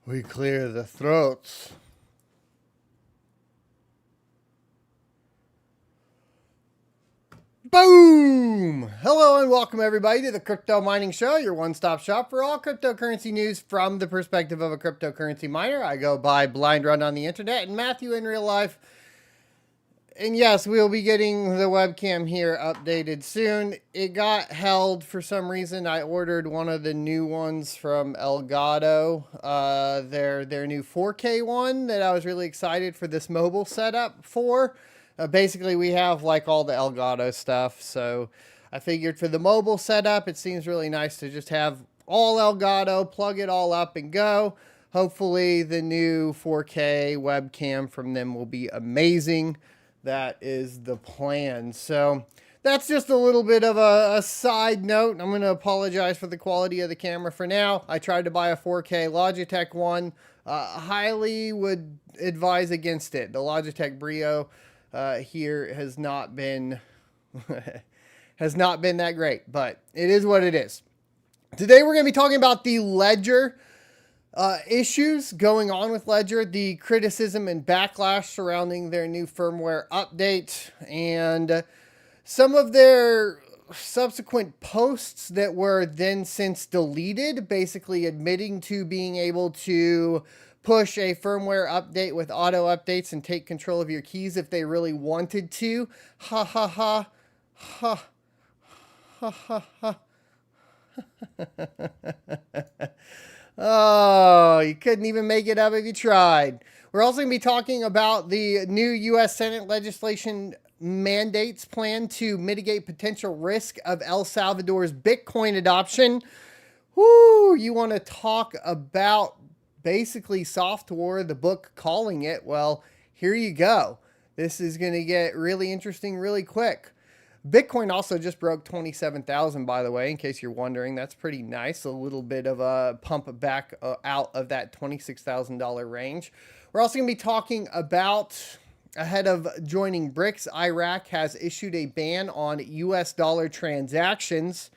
We clear the throats. Boom! Hello and welcome everybody to the Crypto Mining Show, your one-stop shop for all cryptocurrency news from the perspective of a cryptocurrency miner. I go by Blind Run on the internet and Matthew in real life. And yes, we'll be getting the webcam here updated soon. It got held for some reason. I ordered one of the new ones from Elgato, their new 4K one that I was really excited for this mobile setup for. Basically, we have like all the Elgato stuff, so I figured for the mobile setup, it seems really nice to just have all Elgato, plug it all up and go. Hopefully, the new 4K webcam from them will be amazing. That is the plan. So that's just a little bit of a side note. I'm going to apologize for the quality of the camera for now. I tried to buy a 4K Logitech one. Highly would advise against it. The Logitech Brio here has not been that great, but it is what it is. Today we're going to be talking about the Ledger issues going on with Ledger, the criticism and backlash surrounding their new firmware update, and some of their subsequent posts that were then since deleted, basically admitting to being able to push a firmware update with auto updates and take control of your keys if they really wanted to. Ha ha ha. Ha ha ha ha. Oh, you couldn't even make it up if you tried. We're also going to be talking about the new U.S. Senate legislation mandates plan to mitigate potential risk of El Salvador's Bitcoin adoption. Woo, you want to talk about basically soft war, the book calling it? Well, here you go. This is going to get really interesting really quick. Bitcoin also just broke 27,000, by the way, in case you're wondering. That's pretty nice. A little bit of a pump back out of that $26,000 range. We're also going to be talking about, ahead of joining BRICS, Iraq has issued a ban on US dollar transactions.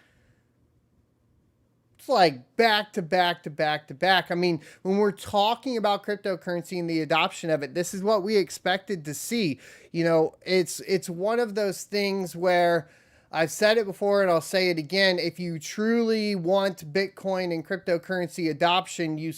It's like back to back to back to back. I mean, when we're talking about cryptocurrency and the adoption of it, this is what we expected to see. You know, it's one of those things where I've said it before and I'll say it again. If you truly want Bitcoin and cryptocurrency adoption, you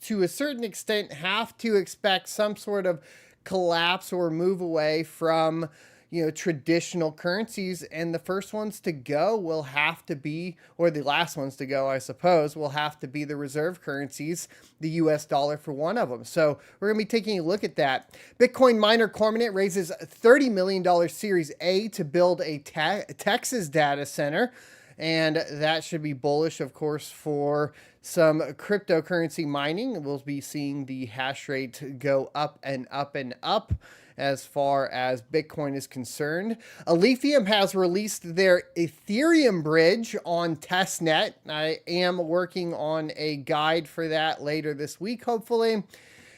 to a certain extent have to expect some sort of collapse or move away from, you know, traditional currencies, and the first ones to go will have to be, or the last ones to go, I suppose, will have to be the reserve currencies, the US dollar for one of them. So we're going to be taking a look at that. Bitcoin miner Corminate raises $30 million Series A to build a Texas data center, and that should be bullish, of course, for some cryptocurrency mining. We'll be seeing the hash rate go up and up and up as far as Bitcoin is concerned. Alephium has released their Ethereum bridge on testnet. I am working on a guide for that later this week, hopefully.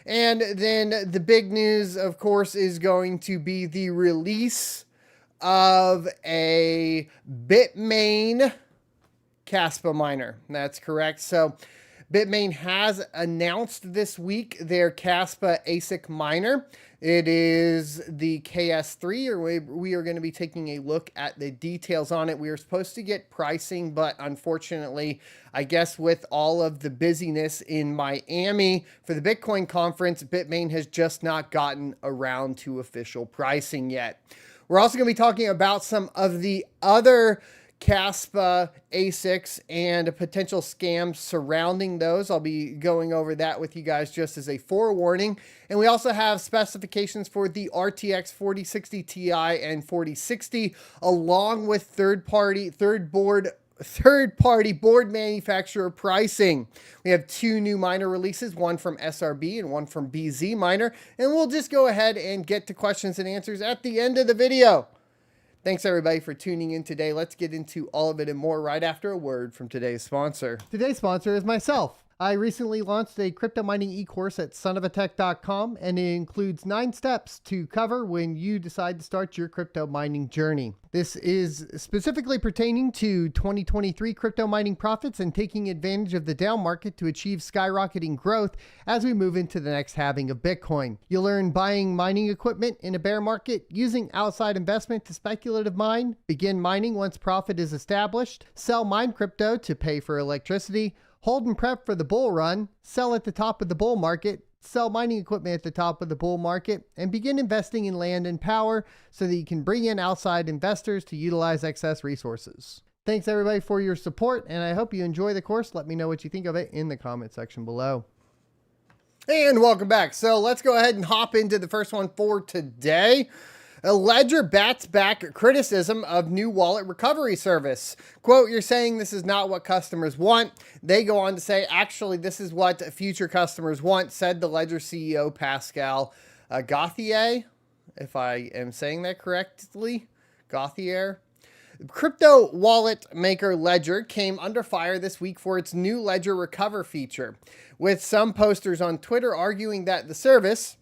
And then the big news, of course, is going to be the release of a Bitmain Kaspa miner. That's correct. So Bitmain has announced this week their Kaspa ASIC miner. It is the KS3, or we are going to be taking a look at the details on it. We were supposed to get pricing, but unfortunately, I guess with all of the busyness in Miami for the Bitcoin conference, Bitmain has just not gotten around to official pricing yet. We're also going to be talking about some of the other Kaspa ASICs and potential scams surrounding those. I'll be going over that with you guys just as a forewarning. And we also have specifications for the RTX 4060 Ti and 4060, along with third-party board manufacturer pricing. We have two new miner releases, one from SRB and one from BZ Miner, and we'll just go ahead and get to questions and answers at the end of the video. Thanks everybody for tuning in today. Let's get into all of it and more right after a word from today's sponsor. Today's sponsor is myself. I recently launched a crypto mining e-course at sonofatech.com, and it includes 9 steps to cover when you decide to start your crypto mining journey. This is specifically pertaining to 2023 crypto mining profits and taking advantage of the down market to achieve skyrocketing growth as we move into the next halving of Bitcoin. You'll learn buying mining equipment in a bear market, using outside investment to speculative mine, begin mining once profit is established, sell mine crypto to pay for electricity, hold and prep for the bull run, sell at the top of the bull market, sell mining equipment at the top of the bull market, and begin investing in land and power so that you can bring in outside investors to utilize excess resources. Thanks everybody for your support, and I hope you enjoy the course. Let me know what you think of it in the comment section below. And welcome back. So let's go ahead and hop into the first one for today. A Ledger bats back criticism of new wallet recovery service. Quote, you're saying this is not what customers want. They go on to say, actually, this is what future customers want, said the Ledger CEO, Pascal Gauthier, if I am saying that correctly. Gauthier. Crypto wallet maker Ledger came under fire this week for its new Ledger Recover feature, with some posters on Twitter arguing that the service,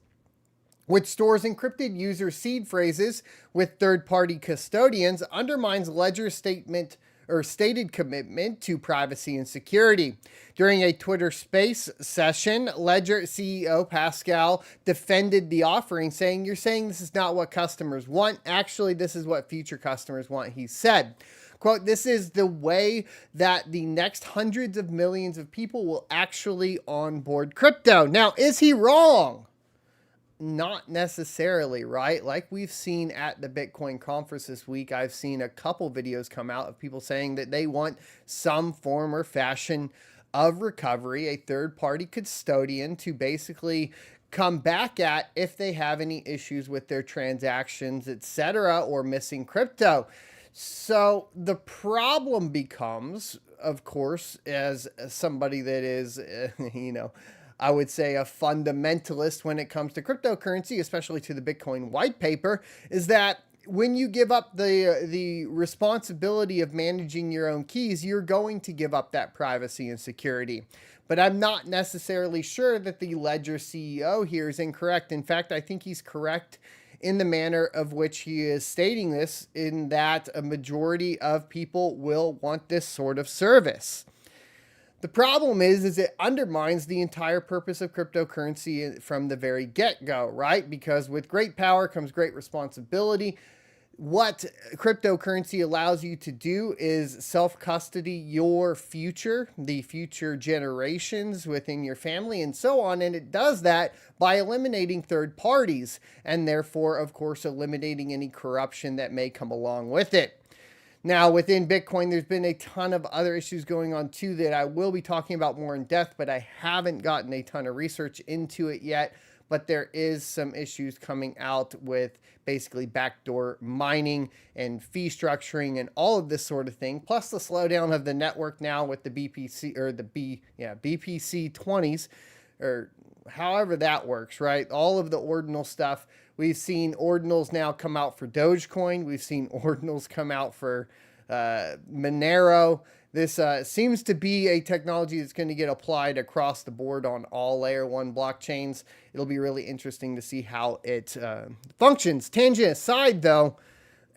which stores encrypted user seed phrases with third-party custodians, undermines Ledger's stated commitment to privacy and security. During a Twitter Space session, Ledger CEO Pascal defended the offering, saying, you're saying this is not what customers want. Actually, this is what future customers want, he said. Quote, this is the way that the next hundreds of millions of people will actually onboard crypto. Now, is he wrong? Not necessarily, right? Like we've seen at the Bitcoin conference this week, I've seen a couple videos come out of people saying that they want some form or fashion of recovery, a third-party custodian to basically come back at if they have any issues with their transactions, etc., or missing crypto. So the problem becomes, of course, as somebody that is, I would say a fundamentalist when it comes to cryptocurrency, especially to the Bitcoin white paper, is that when you give up the responsibility of managing your own keys, you're going to give up that privacy and security. But I'm not necessarily sure that the Ledger CEO here is incorrect. In fact, I think he's correct in the manner of which he is stating this, in that a majority of people will want this sort of service. The problem is it undermines the entire purpose of cryptocurrency from the very get-go, right? Because with great power comes great responsibility. What cryptocurrency allows you to do is self-custody your future, the future generations within your family and so on. And it does that by eliminating third parties and therefore, of course, eliminating any corruption that may come along with it. Now, within Bitcoin, there's been a ton of other issues going on too that I will be talking about more in depth, but I haven't gotten a ton of research into it yet. But there is some issues coming out with basically backdoor mining and fee structuring and all of this sort of thing. Plus the slowdown of the network now with the BPC or BPC 20s, or however that works, right? All of the ordinal stuff. We've seen ordinals now come out for Dogecoin. We've seen ordinals come out for Monero. This seems to be a technology that's going to get applied across the board on all layer 1 blockchains. It'll be really interesting to see how it functions. Tangent aside, though,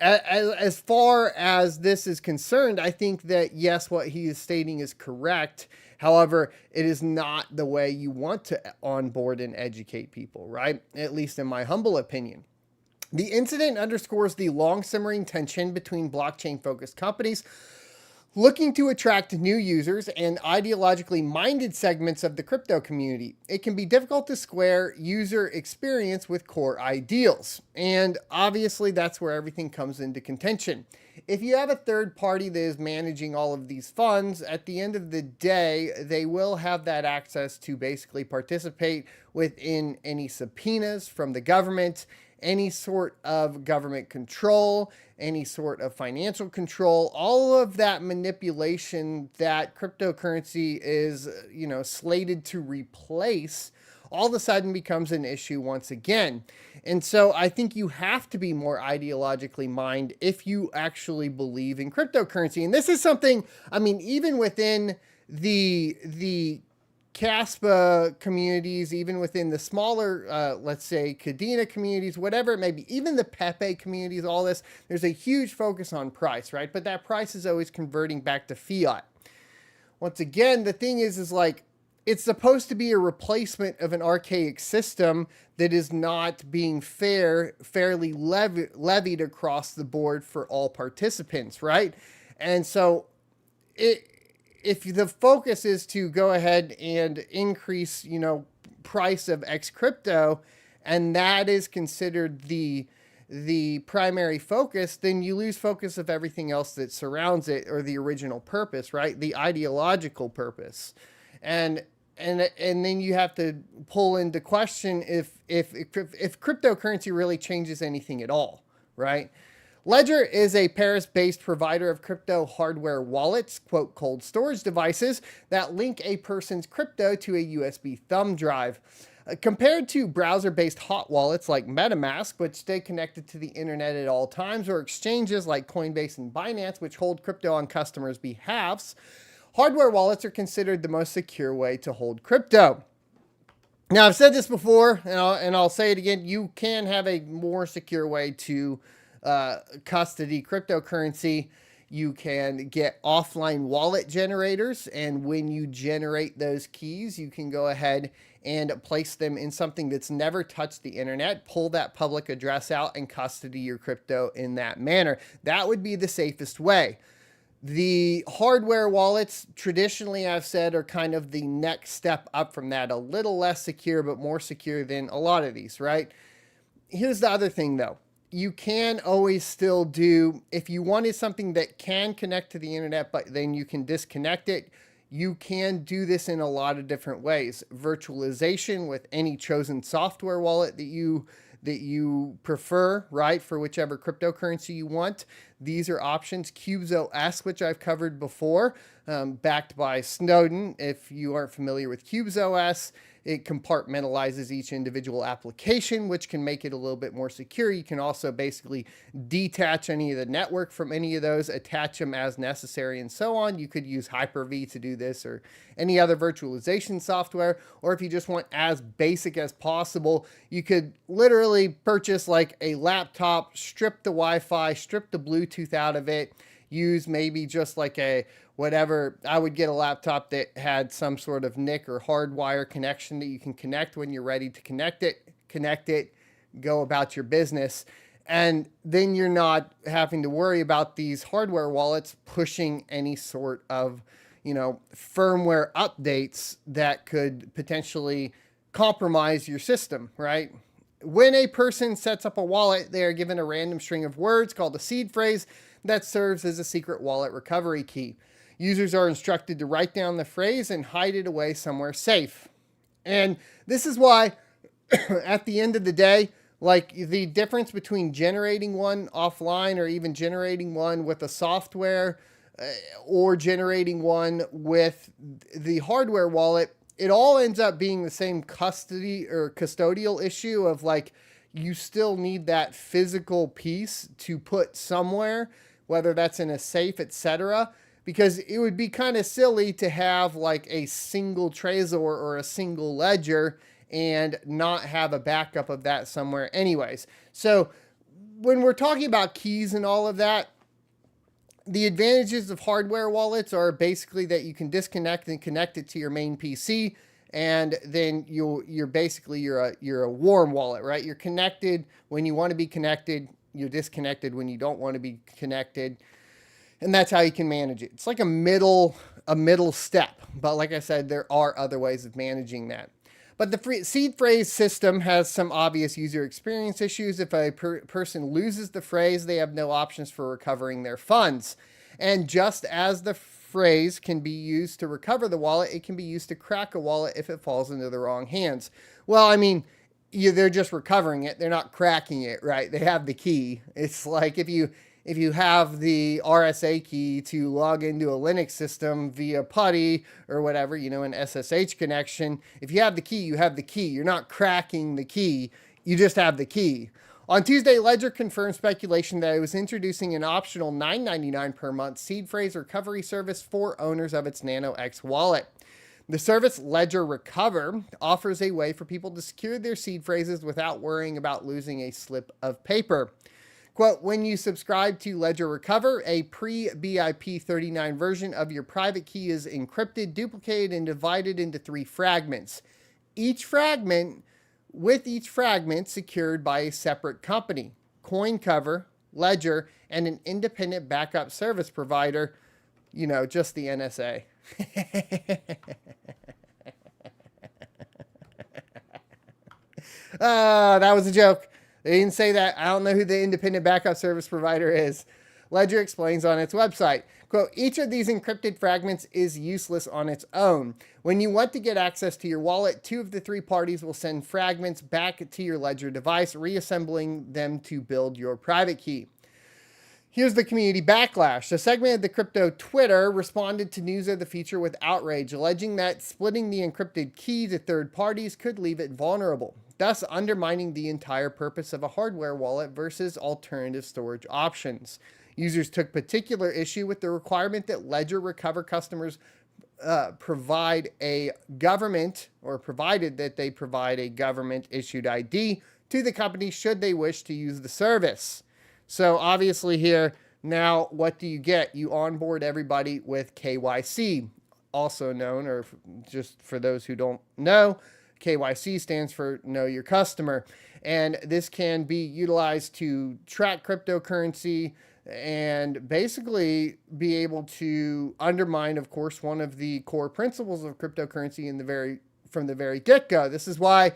as far as this is concerned, I think that, yes, what he is stating is correct. However, it is not the way you want to onboard and educate people, right? At least in my humble opinion. The incident underscores the long simmering tension between blockchain-focused companies looking to attract new users and ideologically minded segments of the crypto community. It can be difficult to square user experience with core ideals. And obviously that's where everything comes into contention. If you have a third party that is managing all of these funds, at the end of the day, they will have that access to basically participate within any subpoenas from the government, any sort of government control, any sort of financial control, all of that manipulation that cryptocurrency is, slated to replace, all of a sudden becomes an issue once again. And so I think you have to be more ideologically minded if you actually believe in cryptocurrency. And this is something, even within the Kaspa communities, even within the smaller, let's say, Kadena communities, whatever it may be, even the Pepe communities, all this, there's a huge focus on price, right? But that price is always converting back to fiat. Once again, the thing is like, it's supposed to be a replacement of an archaic system that is not being fairly levied across the board for all participants, right? And so if the focus is to go ahead and increase, price of X crypto, and that is considered the primary focus, then you lose focus of everything else that surrounds it, or the original purpose, right? The ideological purpose. And then you have to pull into question if cryptocurrency really changes anything at all, right? Ledger is a Paris-based provider of crypto hardware wallets, quote, cold storage devices that link a person's crypto to a USB thumb drive. Compared to browser-based hot wallets like MetaMask, which stay connected to the internet at all times, or exchanges like Coinbase and Binance, which hold crypto on customers' behalves, hardware wallets are considered the most secure way to hold crypto. Now, I've said this before, and I'll say it again, you can have a more secure way to custody cryptocurrency. You can get offline wallet generators, and when you generate those keys, you can go ahead and place them in something that's never touched the internet, pull that public address out, and custody your crypto in that manner. That would be the safest way. The hardware wallets, traditionally I've said, are kind of the next step up from that, a little less secure, but more secure than a lot of these, right? Here's the other thing though. You can always still do, if you wanted something that can connect to the internet, but then you can disconnect it, you can do this in a lot of different ways. Virtualization with any chosen software wallet that you prefer, right, for whichever cryptocurrency you want. These are options. CubesOS, which I've covered before, backed by Snowden. If you aren't familiar with CubesOS, it compartmentalizes each individual application, which can make it a little bit more secure. You can also basically detach any of the network from any of those, attach them as necessary, and so on. You could use Hyper-V to do this, or any other virtualization software. Or if you just want as basic as possible, you could literally purchase like a laptop, strip the Wi-Fi, strip the Bluetooth out of it, use maybe just like a whatever. I would get a laptop that had some sort of NIC or hardwire connection that you can connect when you're ready to connect it, go about your business. And then you're not having to worry about these hardware wallets pushing any sort of, firmware updates that could potentially compromise your system, right? When a person sets up a wallet, they are given a random string of words called a seed phrase that serves as a secret wallet recovery key. Users are instructed to write down the phrase and hide it away somewhere safe. And this is why, at the end of the day, like the difference between generating one offline or even generating one with a software or generating one with the hardware wallet, it all ends up being the same custody or custodial issue of like, you still need that physical piece to put somewhere, whether that's in a safe, etc. Because it would be kind of silly to have like a single Trezor or a single ledger and not have a backup of that somewhere anyways. So when we're talking about keys and all of that, the advantages of hardware wallets are basically that you can disconnect and connect it to your main PC, and then you're basically a warm wallet, right? You're connected when you want to be connected, you're disconnected when you don't want to be connected. And that's how you can manage it. It's like a middle step. But like I said, there are other ways of managing that. But the seed phrase system has some obvious user experience issues. If a person loses the phrase, they have no options for recovering their funds. And just as the phrase can be used to recover the wallet, it can be used to crack a wallet if it falls into the wrong hands. Well, I mean, they're just recovering it. They're not cracking it, right? They have the key. It's like if you have the RSA key to log into a Linux system via PuTTY or whatever, an SSH connection, if you have the key, you have the key. You're not cracking the key. You just have the key. On Tuesday, Ledger confirmed speculation that it was introducing an optional $9.99 per month seed phrase recovery service for owners of its Nano X wallet. The service Ledger Recover offers a way for people to secure their seed phrases without worrying about losing a slip of paper. Quote, when you subscribe to Ledger Recover, a pre-BIP 39 version of your private key is encrypted, duplicated, and divided into 3 fragments. Each fragment secured by a separate company, CoinCover, Ledger, and an independent backup service provider, just the NSA. That was a joke. They didn't say that. I don't know who the independent backup service provider is. Ledger explains on its website, quote, each of these encrypted fragments is useless on its own. When you want to get access to your wallet, 2 of the 3 parties will send fragments back to your Ledger device, reassembling them to build your private key. Here's the community backlash. A segment of the crypto Twitter responded to news of the feature with outrage, alleging that splitting the encrypted key to third parties could leave it vulnerable, thus undermining the entire purpose of a hardware wallet versus alternative storage options. Users took particular issue with the requirement that Ledger Recover customers provided that they provide a government-issued ID to the company should they wish to use the service. So obviously here, now what do you get? You onboard everybody with KYC, also known, or just for those who don't know, KYC stands for Know Your Customer. And this can be utilized to track cryptocurrency and basically be able to undermine, of course, one of the core principles of cryptocurrency from the very get-go. This is why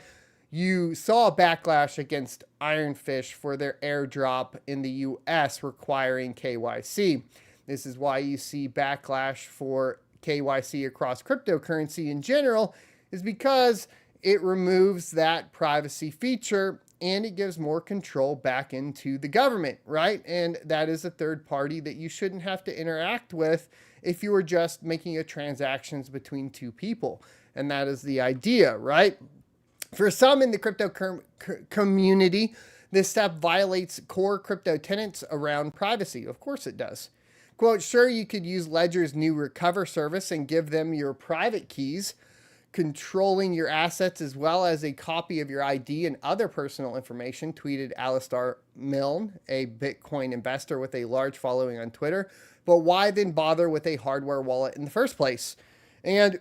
you saw a backlash against Ironfish for their airdrop in the US requiring KYC. This is why you see backlash for KYC across cryptocurrency in general, is because it removes that privacy feature and it gives more control back into the government, right? And that is a third party that you shouldn't have to interact with if you were just making a transactions between 2 people. And that is the idea, right? For some in the crypto community, this step violates core crypto tenets around privacy. Of course it does. Quote, sure, you could use Ledger's new Recover service and give them your private keys, controlling your assets as well as a copy of your ID and other personal information, tweeted Alistair Milne, a Bitcoin investor with a large following on Twitter. But why then bother with a hardware wallet in the first place? And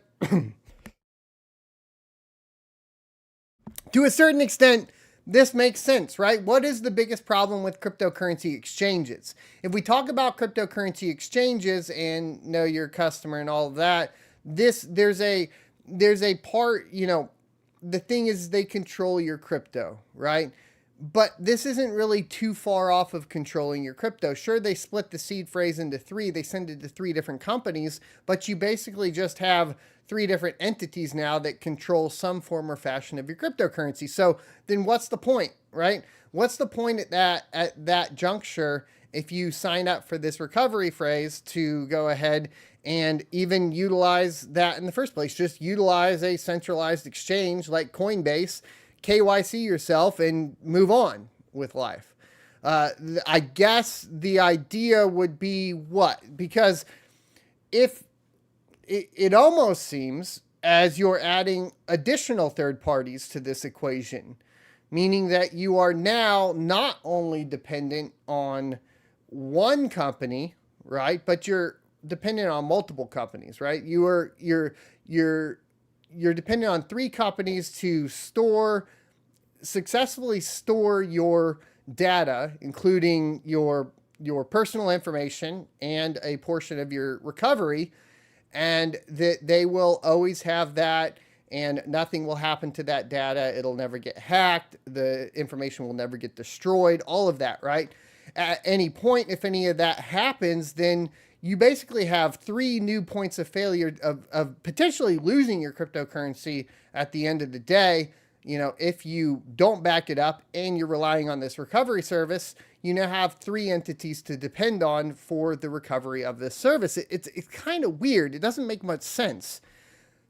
to a certain extent, this makes sense, right? What is the biggest problem with cryptocurrency exchanges? If we talk about cryptocurrency exchanges and Know Your Customer and all of that, there's a part, the thing is they control your crypto, right? But this isn't really too far off of controlling your crypto. Sure, they split the seed phrase into 3. They send it to 3 different companies, but you basically just have 3 different entities now that control some form or fashion of your cryptocurrency. So then what's the point, right? What's the point at that juncture if you sign up for this recovery phrase to go ahead and even utilize that in the first place? Just utilize a centralized exchange like Coinbase, KYC yourself, and move on with life. I guess the idea would be what? Because if it almost seems as you're adding additional third parties to this equation, meaning that you are now not only dependent on one company, right? But you're dependent on multiple companies, right? You're dependent on 3 companies to successfully store your data, including your personal information and a portion of your recovery, and that they will always have that, and nothing will happen to that data. It'll never get hacked. The information will never get destroyed, all of that, right? At any point, if any of that happens, then you basically have 3 new points of failure of potentially losing your cryptocurrency at the end of the day. If you don't back it up and you're relying on this recovery service, you now have 3 entities to depend on for the recovery of this service. It's kind of weird. It doesn't make much sense.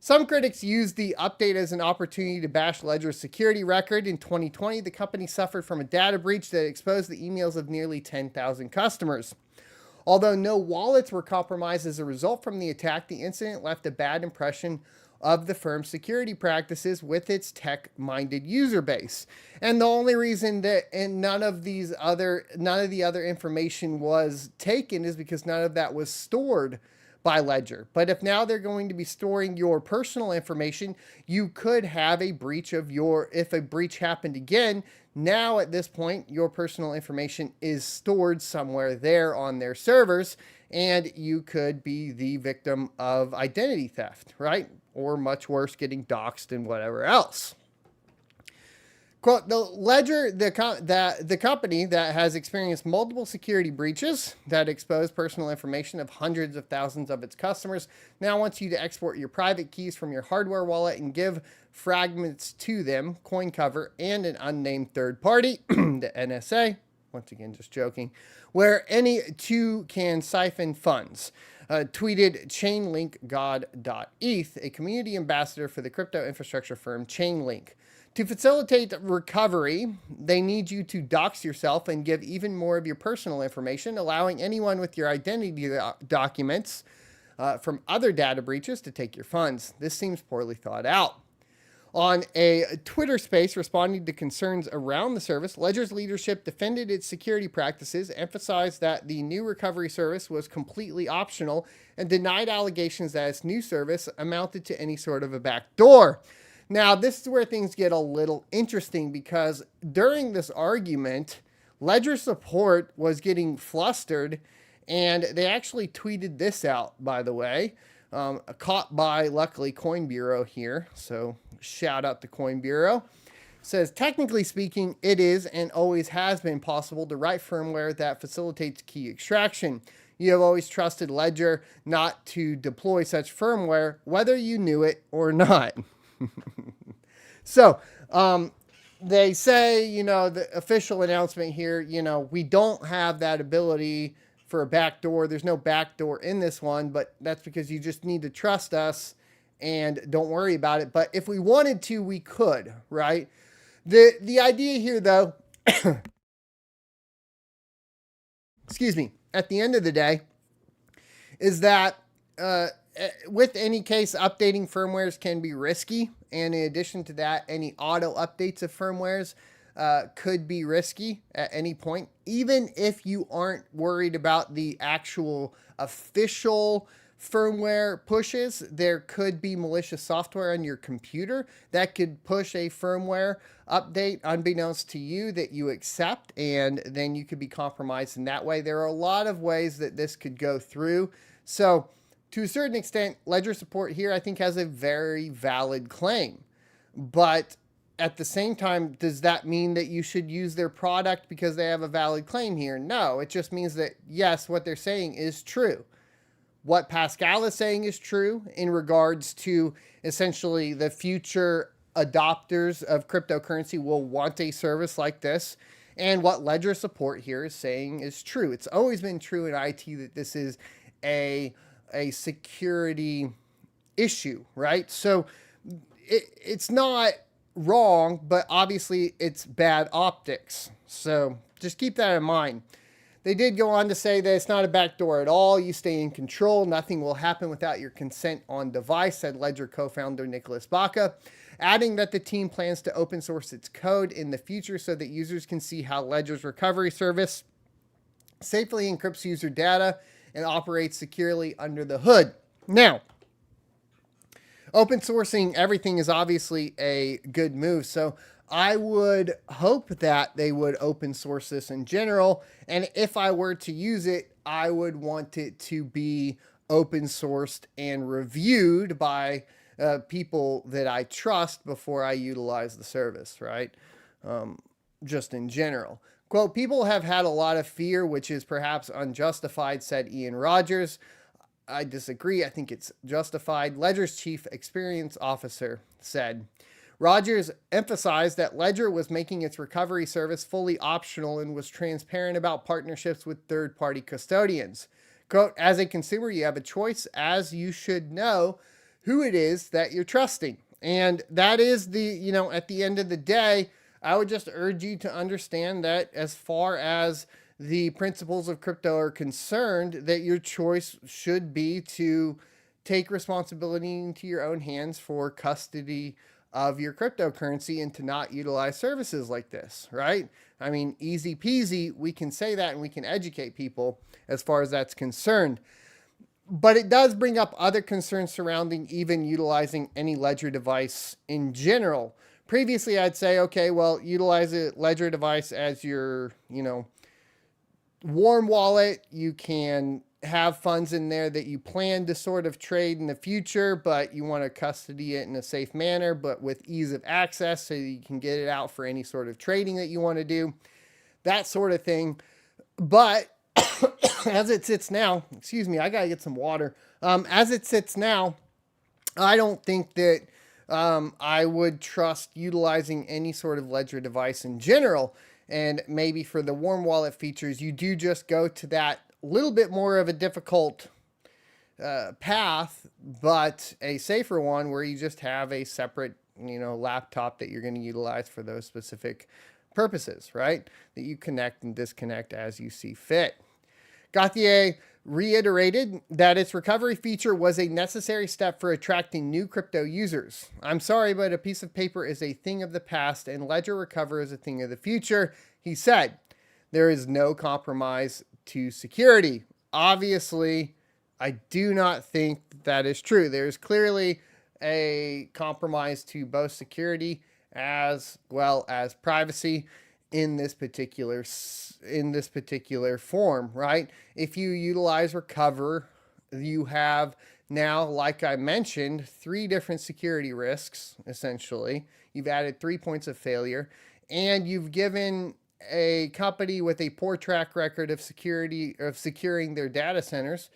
Some critics use the update as an opportunity to bash Ledger's security record. In 2020, the company suffered from a data breach that exposed the emails of nearly 10,000 customers. Although no wallets were compromised as a result from the attack, the incident left a bad impression of the firm's security practices with its tech-minded user base. And the only reason that none of the other information was taken is because none of that was stored by Ledger. But if now they're going to be storing your personal information, you could have a breach of if a breach happened again, now at this point, your personal information is stored somewhere there on their servers, and you could be the victim of identity theft, right? Or much worse, getting doxxed and whatever else. Quote, the Ledger, the company that has experienced multiple security breaches that expose personal information of hundreds of thousands of its customers, now wants you to export your private keys from your hardware wallet and give fragments to them, coin cover, and an unnamed third party, the NSA, once again just joking, where any two can siphon funds. Tweeted chainlinkgod.eth, a community ambassador for the crypto infrastructure firm Chainlink. To facilitate recovery, they need you to dox yourself and give even more of your personal information, allowing anyone with your identity documents from other data breaches to take your funds. This seems poorly thought out. On a Twitter space responding to concerns around the service, Ledger's leadership defended its security practices, emphasized that the new recovery service was completely optional, and denied allegations that its new service amounted to any sort of a backdoor. Now, this is where things get a little interesting, because during this argument, Ledger support was getting flustered, and they actually tweeted this out, by the way, caught by, luckily, Coin Bureau here. So shout out to Coin Bureau. Says, technically speaking, it is and always has been possible to write firmware that facilitates key extraction. You have always trusted Ledger not to deploy such firmware, whether you knew it or not. So, they say, the official announcement here, we don't have that ability for a backdoor. There's no backdoor in this one, but that's because you just need to trust us and don't worry about it. But if we wanted to, we could, right? The idea here, though, excuse me, at the end of the day, is that with any case, updating firmwares can be risky. And in addition to that, any auto updates of firmwares could be risky at any point. Even if you aren't worried about the actual official firmware pushes, there could be malicious software on your computer that could push a firmware update unbeknownst to you that you accept, and then you could be compromised in that way. There are a lot of ways that this could go through. So to a certain extent, Ledger support here, I think, has a very valid claim. But at the same time, does that mean that you should use their product because they have a valid claim here? No, it just means that, yes, what they're saying is true. What Pascal is saying is true in regards to essentially the future adopters of cryptocurrency will want a service like this. And what Ledger support here is saying is true. It's always been true in IT that this is a security issue, right? So it's not wrong, but obviously it's bad optics. So just keep that in mind. They did go on to say that it's not a backdoor at all. You stay in control. Nothing will happen without your consent on device, said Ledger co-founder Nicholas Baca, adding that the team plans to open source its code in the future so that users can see how Ledger's recovery service safely encrypts user data and operates securely under the hood. Now, open sourcing everything is obviously a good move. So I would hope that they would open source this in general. And if I were to use it, I would want it to be open sourced and reviewed by people that I trust before I utilize the service, right? Just in general. Quote, people have had a lot of fear, which is perhaps unjustified, said Ian Rogers. I disagree. I think it's justified. Ledger's chief experience officer said. Rogers emphasized that Ledger was making its recovery service fully optional and was transparent about partnerships with third-party custodians. Quote, as a consumer, you have a choice, as you should know who it is that you're trusting. And that is at the end of the day, I would just urge you to understand that as far as the principles of crypto are concerned, that your choice should be to take responsibility into your own hands for custody of your cryptocurrency and to not utilize services like this, right? I mean, easy peasy, we can say that and we can educate people as far as that's concerned. But it does bring up other concerns surrounding even utilizing any ledger device in general. Previously, I'd say, okay, well, utilize a ledger device as your, warm wallet. You can have funds in there that you plan to sort of trade in the future, but you want to custody it in a safe manner, but with ease of access so you can get it out for any sort of trading that you want to do, that sort of thing. But as it sits now, excuse me, I got to get some water. As it sits now, I don't think that I would trust utilizing any sort of ledger device in general. And maybe for the warm wallet features, you do just go to that little bit more of a difficult path, but a safer one where you just have a separate, laptop that you're going to utilize for those specific purposes, right? That you connect and disconnect as you see fit. Gauthier reiterated that its recovery feature was a necessary step for attracting new crypto users. I'm sorry, but a piece of paper is a thing of the past and ledger recover is a thing of the future. He said, there is no compromise to security. Obviously, I do not think that is true. There's clearly a compromise to both security as well as privacy in this particular form, right? If you utilize recover, you have now, like I mentioned, 3 different security risks, essentially. You've added 3 points of failure, and you've given a company with a poor track record of securing their data centers,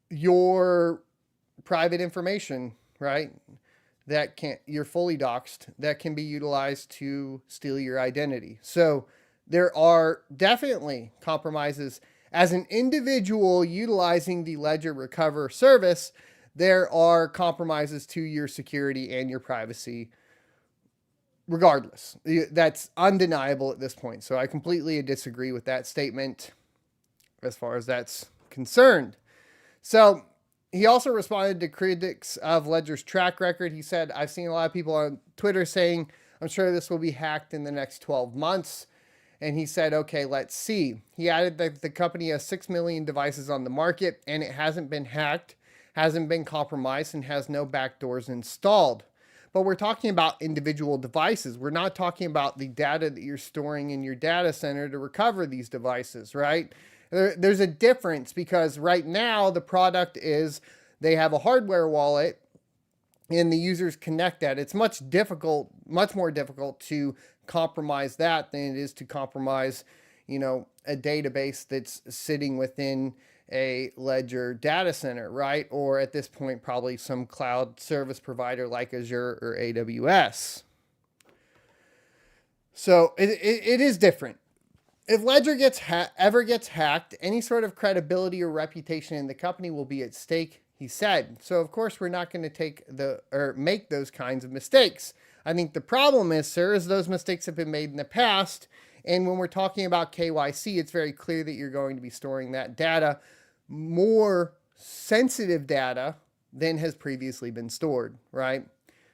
your private information, right? You're fully doxxed, that can be utilized to steal your identity. So there are definitely compromises. As an individual utilizing the Ledger Recover service, there are compromises to your security and your privacy regardless. That's undeniable at this point. So I completely disagree with that statement as far as that's concerned. So he also responded to critics of Ledger's track record. He said, I've seen a lot of people on Twitter saying, I'm sure this will be hacked in the next 12 months. And he said, okay, let's see. He added that the company has 6 million devices on the market and it hasn't been hacked, hasn't been compromised, and has no backdoors installed. But we're talking about individual devices. We're not talking about the data that you're storing in your data center to recover these devices, right? There's a difference because right now the product is they have a hardware wallet and the users connect that. It's much more difficult to compromise that than it is to compromise, a database that's sitting within a Ledger data center, right? Or at this point, probably some cloud service provider like Azure or AWS. So it is different. If Ledger ever gets hacked, any sort of credibility or reputation in the company will be at stake, he said. So of course we're not going to make those kinds of mistakes. I think the problem is, sir, is those mistakes have been made in the past. And when we're talking about KYC, it's very clear that you're going to be storing that data, more sensitive data than has previously been stored, right?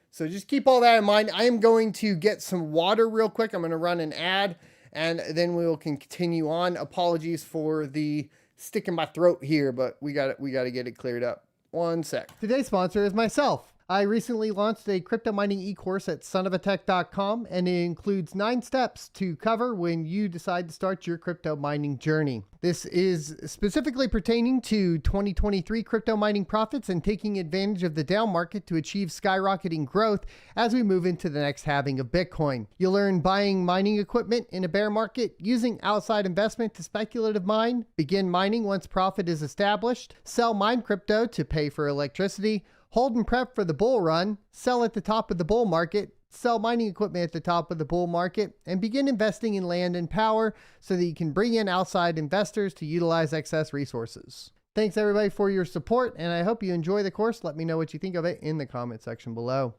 So just keep all that in mind. I am going to get some water real quick. I'm going to run an ad and then we will continue on. Apologies for the stick in my throat here, but we got to get it cleared up. One sec. Today's sponsor is myself. I recently launched a crypto mining e-course at sonofatech.com, and it includes 9 steps to cover when you decide to start your crypto mining journey. This is specifically pertaining to 2023 crypto mining profits and taking advantage of the down market to achieve skyrocketing growth as we move into the next halving of Bitcoin. You'll learn buying mining equipment in a bear market, using outside investment to speculative mine, begin mining once profit is established, sell mine crypto to pay for electricity, hold and prep for the bull run, sell at the top of the bull market, sell mining equipment at the top of the bull market, and begin investing in land and power so that you can bring in outside investors to utilize excess resources. Thanks everybody for your support, and I hope you enjoy the course. Let me know what you think of it in the comment section below.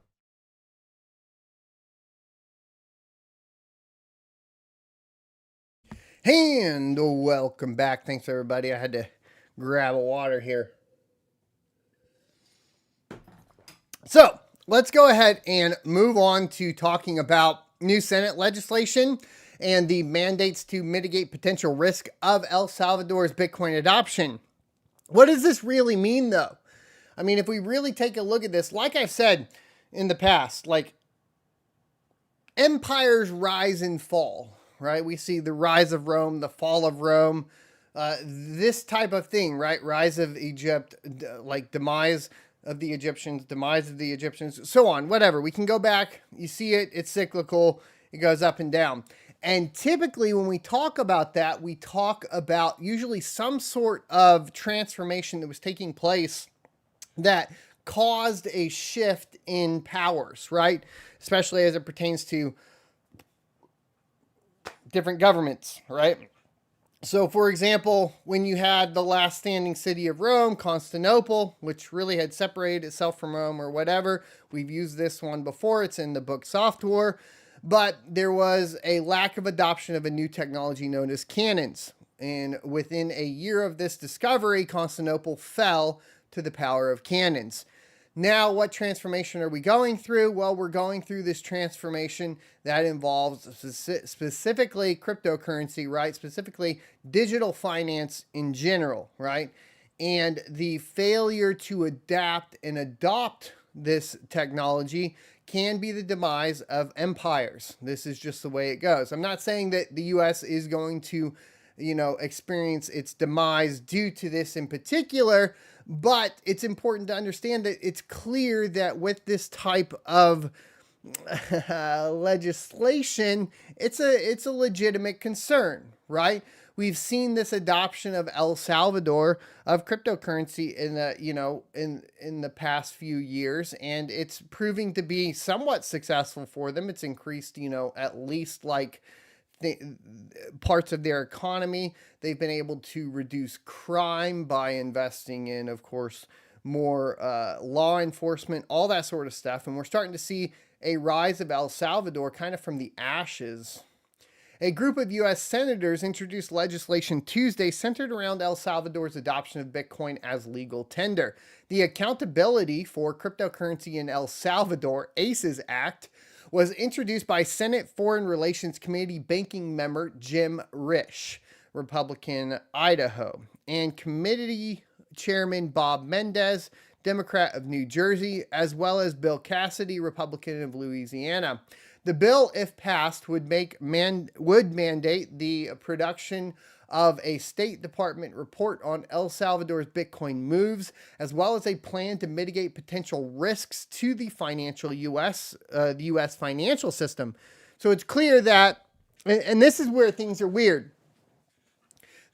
And welcome back. Thanks everybody. I had to grab a water here. So let's go ahead and move on to talking about new Senate legislation and the mandates to mitigate potential risk of El Salvador's Bitcoin adoption. What does this really mean, though? I mean, if we really take a look at this, like I've said in the past, like empires rise and fall, right? We see the rise of Rome, the fall of Rome, this type of thing, right? Rise of Egypt, like demise of the Egyptians, demise of the Egyptians, so on, whatever. We can go back, you see it, it's cyclical, it goes up and down. And typically when we talk about that, we talk about usually some sort of transformation that was taking place that caused a shift in powers, right? Especially as it pertains to different governments, right? So, for example, when you had the last standing city of Rome, Constantinople, which really had separated itself from Rome or whatever, we've used this one before, it's in the book Software, but there was a lack of adoption of a new technology known as cannons. And within a year of this discovery, Constantinople fell to the power of cannons. Now, what transformation are we going through? Well, we're going through this transformation that involves specifically cryptocurrency, right? Specifically digital finance in general, right? And the failure to adapt and adopt this technology can be the demise of empires. This is just the way it goes. I'm not saying that the US is going to, experience its demise due to this in particular, but it's important to understand that it's clear that with this type of legislation, it's a legitimate concern, right? We've seen this adoption of El Salvador of cryptocurrency in the past few years, and it's proving to be somewhat successful for them. It's increased, at least like parts of their economy. They've been able to reduce crime by investing in, of course, more law enforcement, all that sort of stuff. And we're starting to see a rise of El Salvador kind of from the ashes. A group of U.S. senators introduced legislation Tuesday centered around El Salvador's adoption of Bitcoin as legal tender. The Accountability for Cryptocurrency in El Salvador, ASICS Act, was introduced by Senate Foreign Relations Committee banking member Jim Risch, Republican, Idaho, and committee chairman Bob Mendez, Democrat of New Jersey, as well as Bill Cassidy, Republican of Louisiana. The bill, if passed, would mandate the production of a State Department report on El Salvador's Bitcoin moves, as well as a plan to mitigate potential risks to the U.S. financial system. So it's clear that, and this is where things are weird.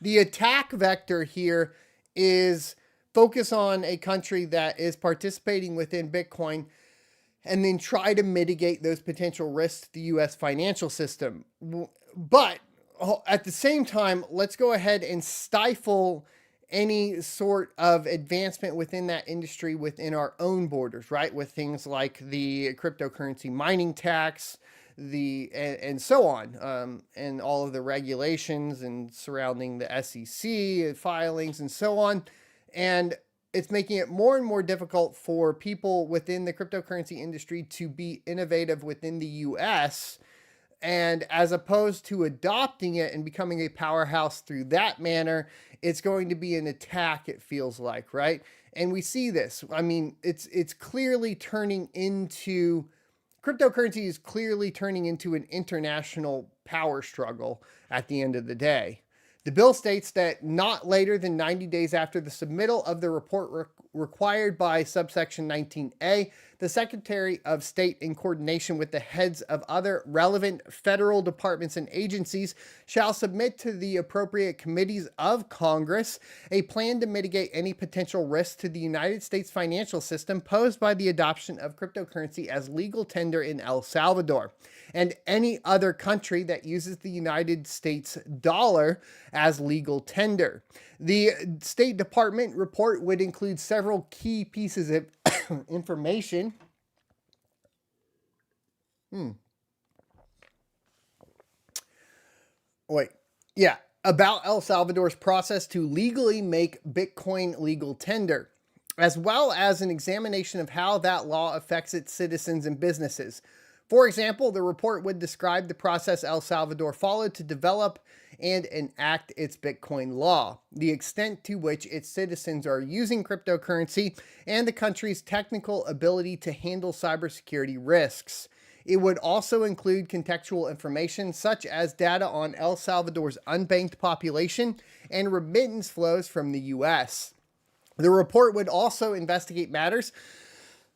The attack vector here is focus on a country that is participating within Bitcoin and then try to mitigate those potential risks to the U.S. financial system. But at the same time, let's go ahead and stifle any sort of advancement within that industry within our own borders, right? With things like the cryptocurrency mining tax, and so on, and all of the regulations and surrounding the SEC filings and so on. And it's making it more and more difficult for people within the cryptocurrency industry to be innovative within the US. And as opposed to adopting it and becoming a powerhouse through that manner, it's going to be an attack, it feels like, right? And we see this. I mean, it's clearly turning into, cryptocurrency is clearly turning into an international power struggle at the end of the day. The bill states that not later than 90 days after the submittal of the report required by subsection 19A, the Secretary of State, in coordination with the heads of other relevant federal departments and agencies, shall submit to the appropriate committees of Congress a plan to mitigate any potential risks to the United States financial system posed by the adoption of cryptocurrency as legal tender in El Salvador and any other country that uses the United States dollar as legal tender. The State Department report would include several key pieces of information. About El Salvador's process to legally make Bitcoin legal tender. as well as an examination of how that law affects its citizens and businesses. For example, the report would describe the process El Salvador followed to develop and enact its Bitcoin law, the extent to which its citizens are using cryptocurrency, and the country's technical ability to handle cybersecurity risks. It would also include contextual information such as data on El Salvador's unbanked population and remittance flows from the U.S. The report would also investigate matters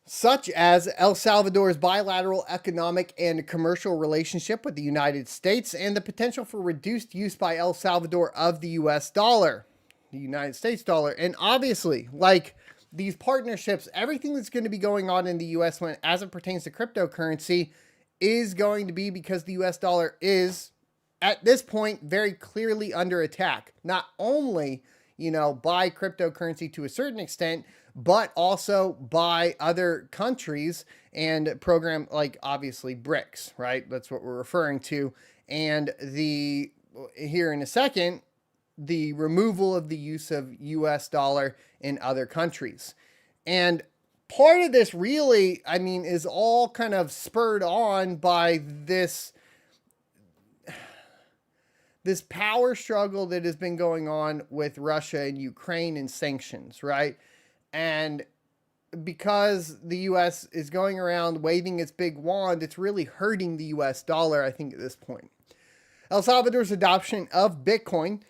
such as El Salvador's bilateral economic and commercial relationship with the United States and the potential for reduced use by El Salvador of the US dollar, the United States dollar. And obviously, like these partnerships, everything that's going to be going on in the US as it pertains to cryptocurrency is going to be because the US dollar is, at this point, very clearly under attack. Not only, by cryptocurrency to a certain extent, but also by other countries and program like obviously BRICS, right? That's what we're referring to. And here in a second, the removal of the use of US dollar in other countries. And part of this really, is all kind of spurred on by this power struggle that has been going on with Russia and Ukraine and sanctions, right? And because the U.S. is going around waving its big wand, it's really hurting the U.S. dollar, I think, at this point. El Salvador's adoption of Bitcoin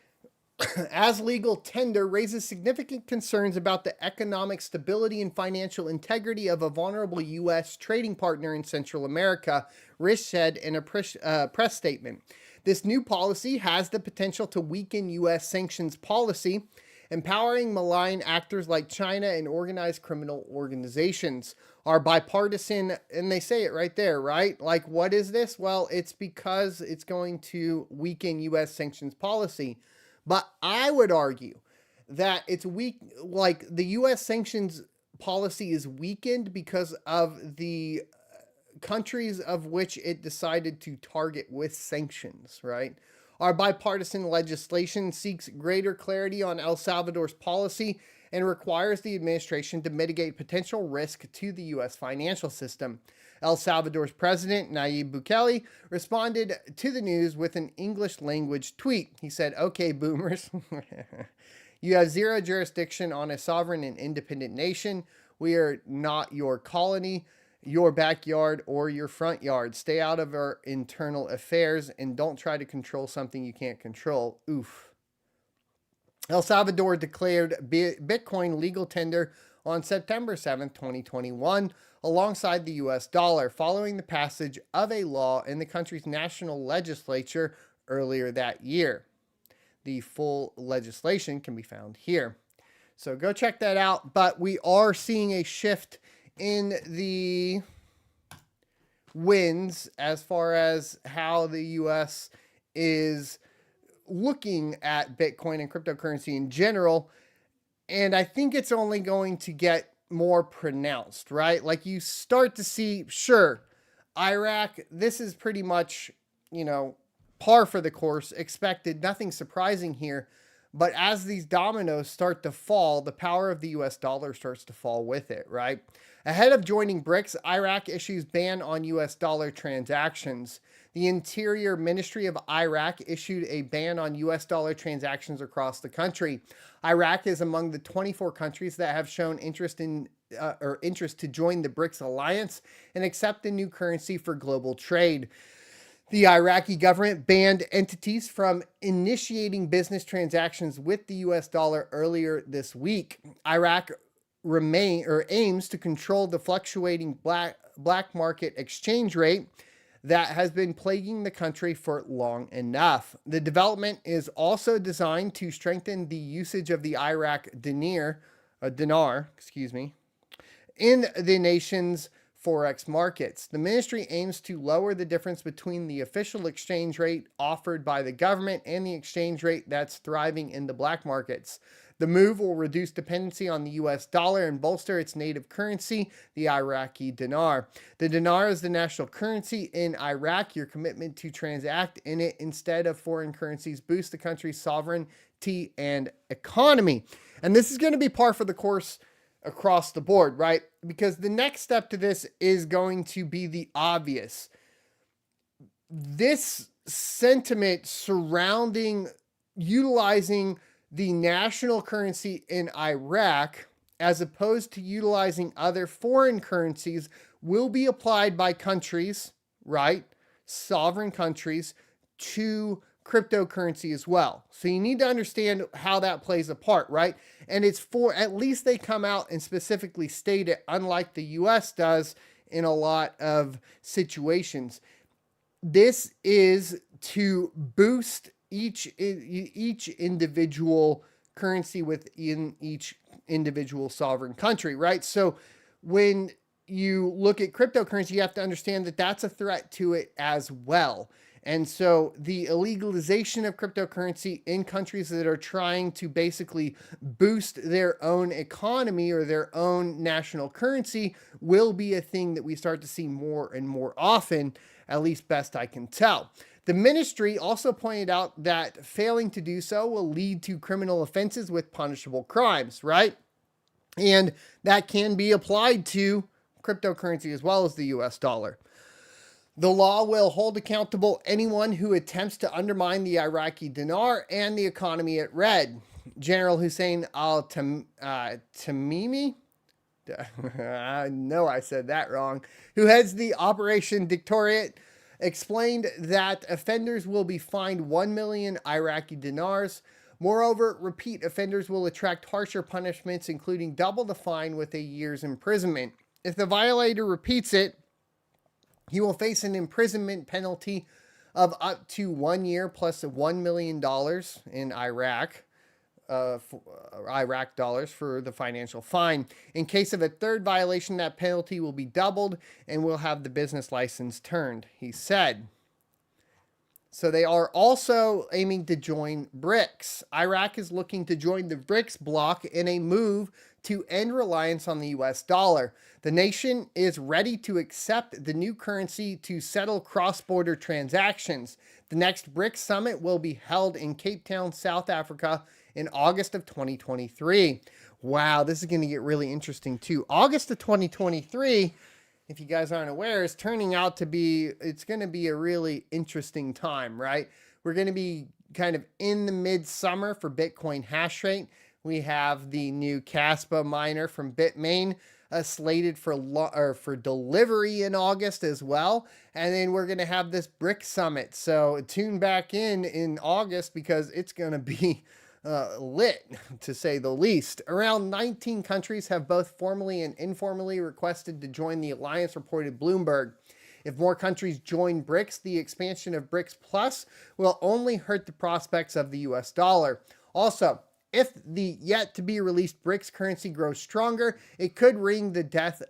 as legal tender raises significant concerns about the economic stability and financial integrity of a vulnerable U.S. trading partner in Central America, Risch said in a press statement. This new policy has the potential to weaken U.S. sanctions policy, empowering malign actors like China and organized criminal organizations. Are bipartisan, and they say it right there, right? Like, what is this? Well, it's because it's going to weaken U.S. sanctions policy. But I would argue that it's weak, like the U.S. sanctions policy is weakened because of the countries of which it decided to target with sanctions, right? Our bipartisan legislation seeks greater clarity on El Salvador's policy and requires the administration to mitigate potential risk to the U.S. financial system. El Salvador's president, Nayib Bukele, responded to the news with an English language tweet. He said, "Okay, boomers, you have zero jurisdiction on a sovereign and independent nation. We are not your colony, your backyard, or your front yard. Stay out of our internal affairs and don't try to control something you can't control." Oof. El Salvador declared Bitcoin legal tender on September 7, 2021, alongside the US dollar, following the passage of a law in the country's national legislature earlier that year. The full legislation can be found here. So go check that out. But we are seeing a shift in the winds as far as how the US is looking at Bitcoin and cryptocurrency in general. And I think it's only going to get more pronounced, right? Like you start to see, sure, Iraq, this is pretty much, par for the course, expected, nothing surprising here. But as these dominoes start to fall, the power of the US dollar starts to fall with it, right? Ahead of joining BRICS, Iraq issues ban on US dollar transactions. The Interior Ministry of Iraq issued a ban on US dollar transactions across the country. Iraq is among the 24 countries that have shown interest to join the BRICS alliance and accept a new currency for global trade. The Iraqi government banned entities from initiating business transactions with the US dollar earlier this week. Iraq aims to control the fluctuating black market exchange rate that has been plaguing the country for long enough. The development is also designed to strengthen the usage of the Iraq dinar, in the nation's forex markets. The ministry aims to lower the difference between the official exchange rate offered by the government and the exchange rate that's thriving in the black markets. The move will reduce dependency on the US dollar and bolster its native currency, the Iraqi dinar. The dinar is the national currency in Iraq. Your commitment to transact in it instead of foreign currencies boosts the country's sovereignty and economy. And this is going to be par for the course across the board, right? Because the next step to this is going to be the obvious. This sentiment surrounding utilizing the national currency in Iraq as opposed to utilizing other foreign currencies will be applied by countries, right? Sovereign countries to cryptocurrency as well. So you need to understand how that plays a part, right? And it's for, at least they come out and specifically state it, unlike the US does in a lot of situations. This is to boost each individual currency within each individual sovereign country, right? So when you look at cryptocurrency, you have to understand that that's a threat to it as well. And so the illegalization of cryptocurrency in countries that are trying to basically boost their own economy or their own national currency will be a thing that we start to see more and more often, at least best I can tell. The ministry also pointed out that failing to do so will lead to criminal offenses with punishable crimes, right? And that can be applied to cryptocurrency as well as the US dollar. The law will hold accountable anyone who attempts to undermine the Iraqi dinar and the economy it read. General Hussein al-Tamimi, I know I said that wrong, who heads the Operation Dictatorate, explained that offenders will be fined 1 million Iraqi dinars. Moreover, repeat offenders will attract harsher punishments, including double the fine with a year's imprisonment. If the violator repeats it, he will face an imprisonment penalty of up to 1 year plus $1 million in Iraq dollars for the financial fine. In case of a third violation, that penalty will be doubled and will have the business license turned, he said. So they are also aiming to join BRICS. Iraq is looking to join the BRICS bloc in a move to end reliance on the US dollar. The nation is ready to accept the new currency to settle cross-border transactions. The next BRICS summit will be held in Cape Town, South Africa in August of 2023. Wow, this is going to get really interesting too. August of 2023, if you guys aren't aware, is turning out to be, it's going to be a really interesting time, right? We're going to be kind of in the midsummer for Bitcoin hash rate. We have the new Kaspa miner from Bitmain slated for delivery in August as well. And then we're going to have this BRICS summit. So tune back in August because it's going to be lit, to say the least. Around 19 countries have both formally and informally requested to join the alliance, reported Bloomberg. If more countries join BRICS, the expansion of BRICS Plus will only hurt the prospects of the US dollar. Also, if the yet-to-be-released BRICS currency grows stronger, it could ring the death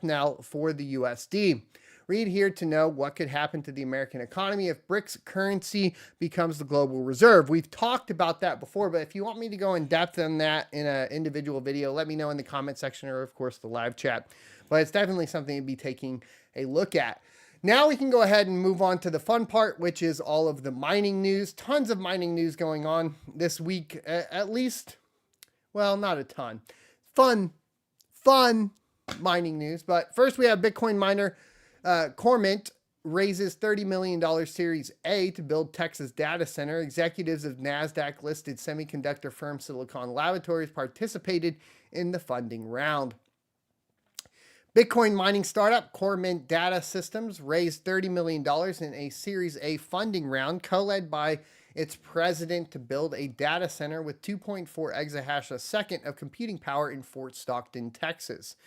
knell for the USD. Read here to know what could happen to the American economy if BRICS currency becomes the global reserve. We've talked about that before, but if you want me to go in depth on that in an individual video, let me know in the comment section or, of course, the live chat. But it's definitely something to be taking a look at. Now we can go ahead and move on to the fun part, which is all of the mining news. Tons of mining news going on this week, at least. Well, not a ton. Fun mining news. But first we have Bitcoin miner Cormint raises $30 million Series A to build Texas data center. Executives of NASDAQ-listed semiconductor firm Silicon Laboratories participated in the funding round. Bitcoin mining startup Cormint Data Systems raised $30 million in a Series A funding round, co-led by its president to build a data center with 2.4 exahash a second of computing power in Fort Stockton, Texas.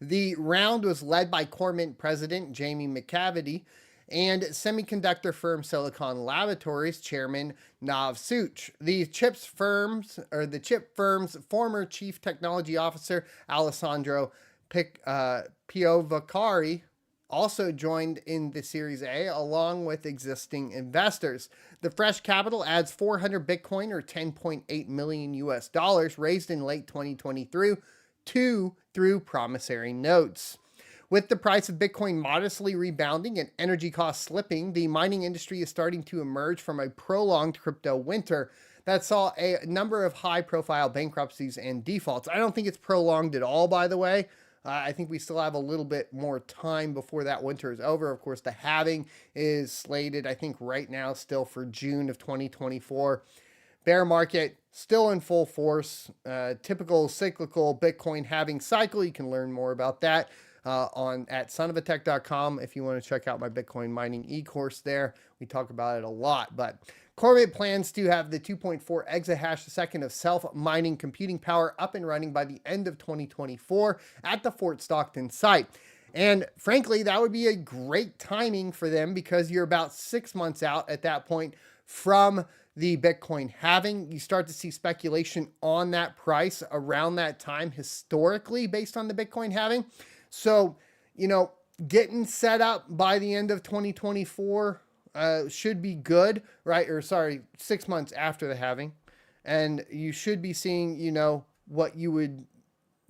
The round was led by Cormint president Jamie McCavity and semiconductor firm Silicon Laboratories chairman Nav Such. The chip firm's former chief technology officer Alessandro Piovacari also joined in the Series A along with existing investors. The fresh capital adds 400 Bitcoin or $10.8 million US dollars raised in late 2023 through promissory notes. With the price of Bitcoin modestly rebounding and energy costs slipping, the mining industry is starting to emerge from a prolonged crypto winter. that saw a number of high-profile bankruptcies and defaults. I don't think it's prolonged at all, by the way. I think we still have a little bit more time before that winter is over. Of course, the halving is slated, I think, right now still for June of 2024. Bear market still in full force. Typical cyclical Bitcoin halving cycle. You can learn more about that at sonofatech.com if you want to check out my Bitcoin mining e-course there. We talk about it a lot, but Corbett plans to have the 2.4 exahash a second of self-mining computing power up and running by the end of 2024 at the Fort Stockton site. And frankly, that would be a great timing for them because you're about 6 months out at that point from the Bitcoin halving. You start to see speculation on that price around that time historically based on the Bitcoin halving. So, getting set up by the end of 2024 should be good, right? Or sorry, 6 months after the halving. And you should be seeing, what you would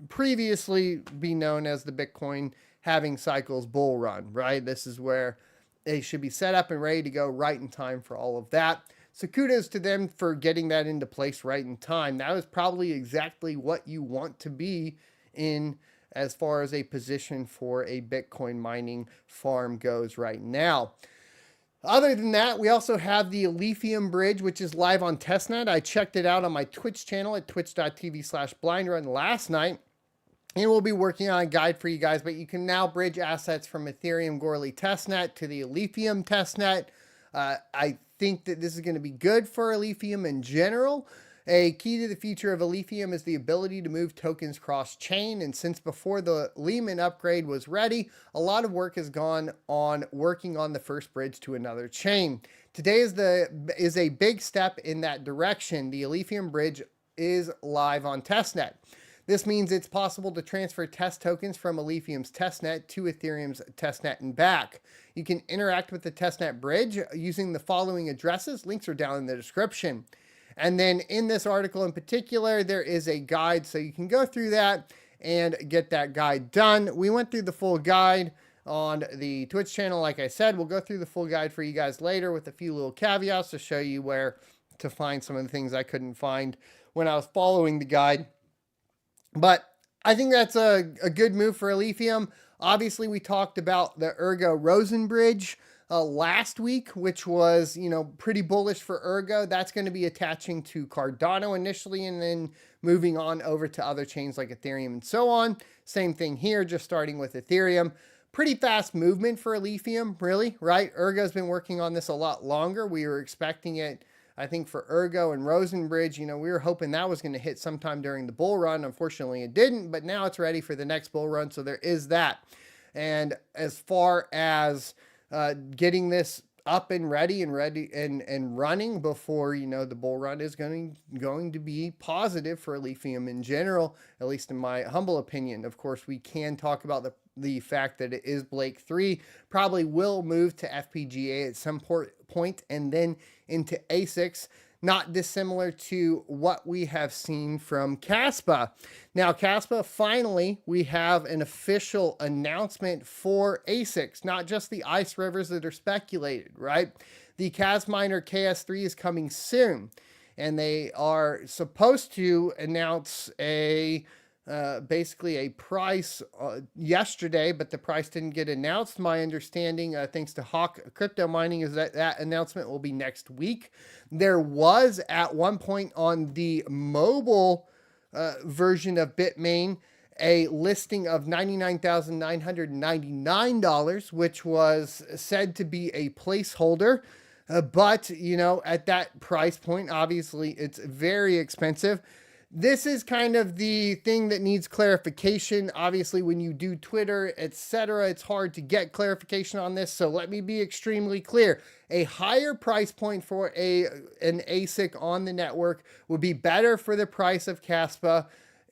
previously be known as the Bitcoin halving cycles bull run, right? This is where they should be set up and ready to go right in time for all of that. So kudos to them for getting that into place right in time. That was probably exactly what you want to be in as far as a position for a Bitcoin mining farm goes right now. Other than that, we also have the Lithium Bridge, which is live on testnet. I checked it out on my Twitch channel at twitch.tv/blindrun last night. And we'll be working on a guide for you guys, but you can now bridge assets from Ethereum Goerli testnet to the Lithium testnet. I think that this is going to be good for Lithium in general. A key to the future of Lithium is the ability to move tokens cross-chain, and since before the Lehman upgrade was ready, a lot of work has gone on working on the first bridge to another chain. Today is a big step in that direction. The Lithium bridge is live on testnet. This means it's possible to transfer test tokens from Lithium's testnet to Ethereum's testnet and back. You can interact with the testnet bridge using the following addresses. Links are down in the description. And then in this article in particular, there is a guide, so you can go through that and get that guide done. We went through the full guide on the Twitch channel. Like I said, we'll go through the full guide for you guys later with a few little caveats to show you where to find some of the things I couldn't find when I was following the guide. But I think that's a good move for Lithium. Obviously, we talked about the Ergo Rosen Bridge last week, which was, pretty bullish for Ergo. That's going to be attaching to Cardano initially and then moving on over to other chains like Ethereum and so on. Same thing here, just starting with Ethereum. Pretty fast movement for Lithium, really, right? Ergo's been working on this a lot longer. We were expecting it, I think, for Ergo and Rosen Bridge. We were hoping that was going to hit sometime during the bull run. Unfortunately, it didn't, but now it's ready for the next bull run, so there is that. And as far as getting this up and ready and running before, the bull run is going to be positive for Lithium in general, at least in my humble opinion. Of course, we can talk about the fact that it is Blake 3, probably will move to FPGA at some point and then into ASICS, not dissimilar to what we have seen from Kaspa. Now, Kaspa, finally, we have an official announcement for ASICS, not just the ice rivers that are speculated, right? The KAS miner KS3 is coming soon, and they are supposed to announce basically a price yesterday, but the price didn't get announced. My understanding, thanks to Hawk Crypto Mining, is that announcement will be next week. There was at one point on the mobile version of Bitmain a listing of $99,999, which was said to be a placeholder. But, at that price point, obviously it's very expensive. This is kind of the thing that needs clarification. Obviously, when you do Twitter, etc., it's hard to get clarification on this. So let me be extremely clear. A higher price point for an ASIC on the network would be better for the price of Kaspa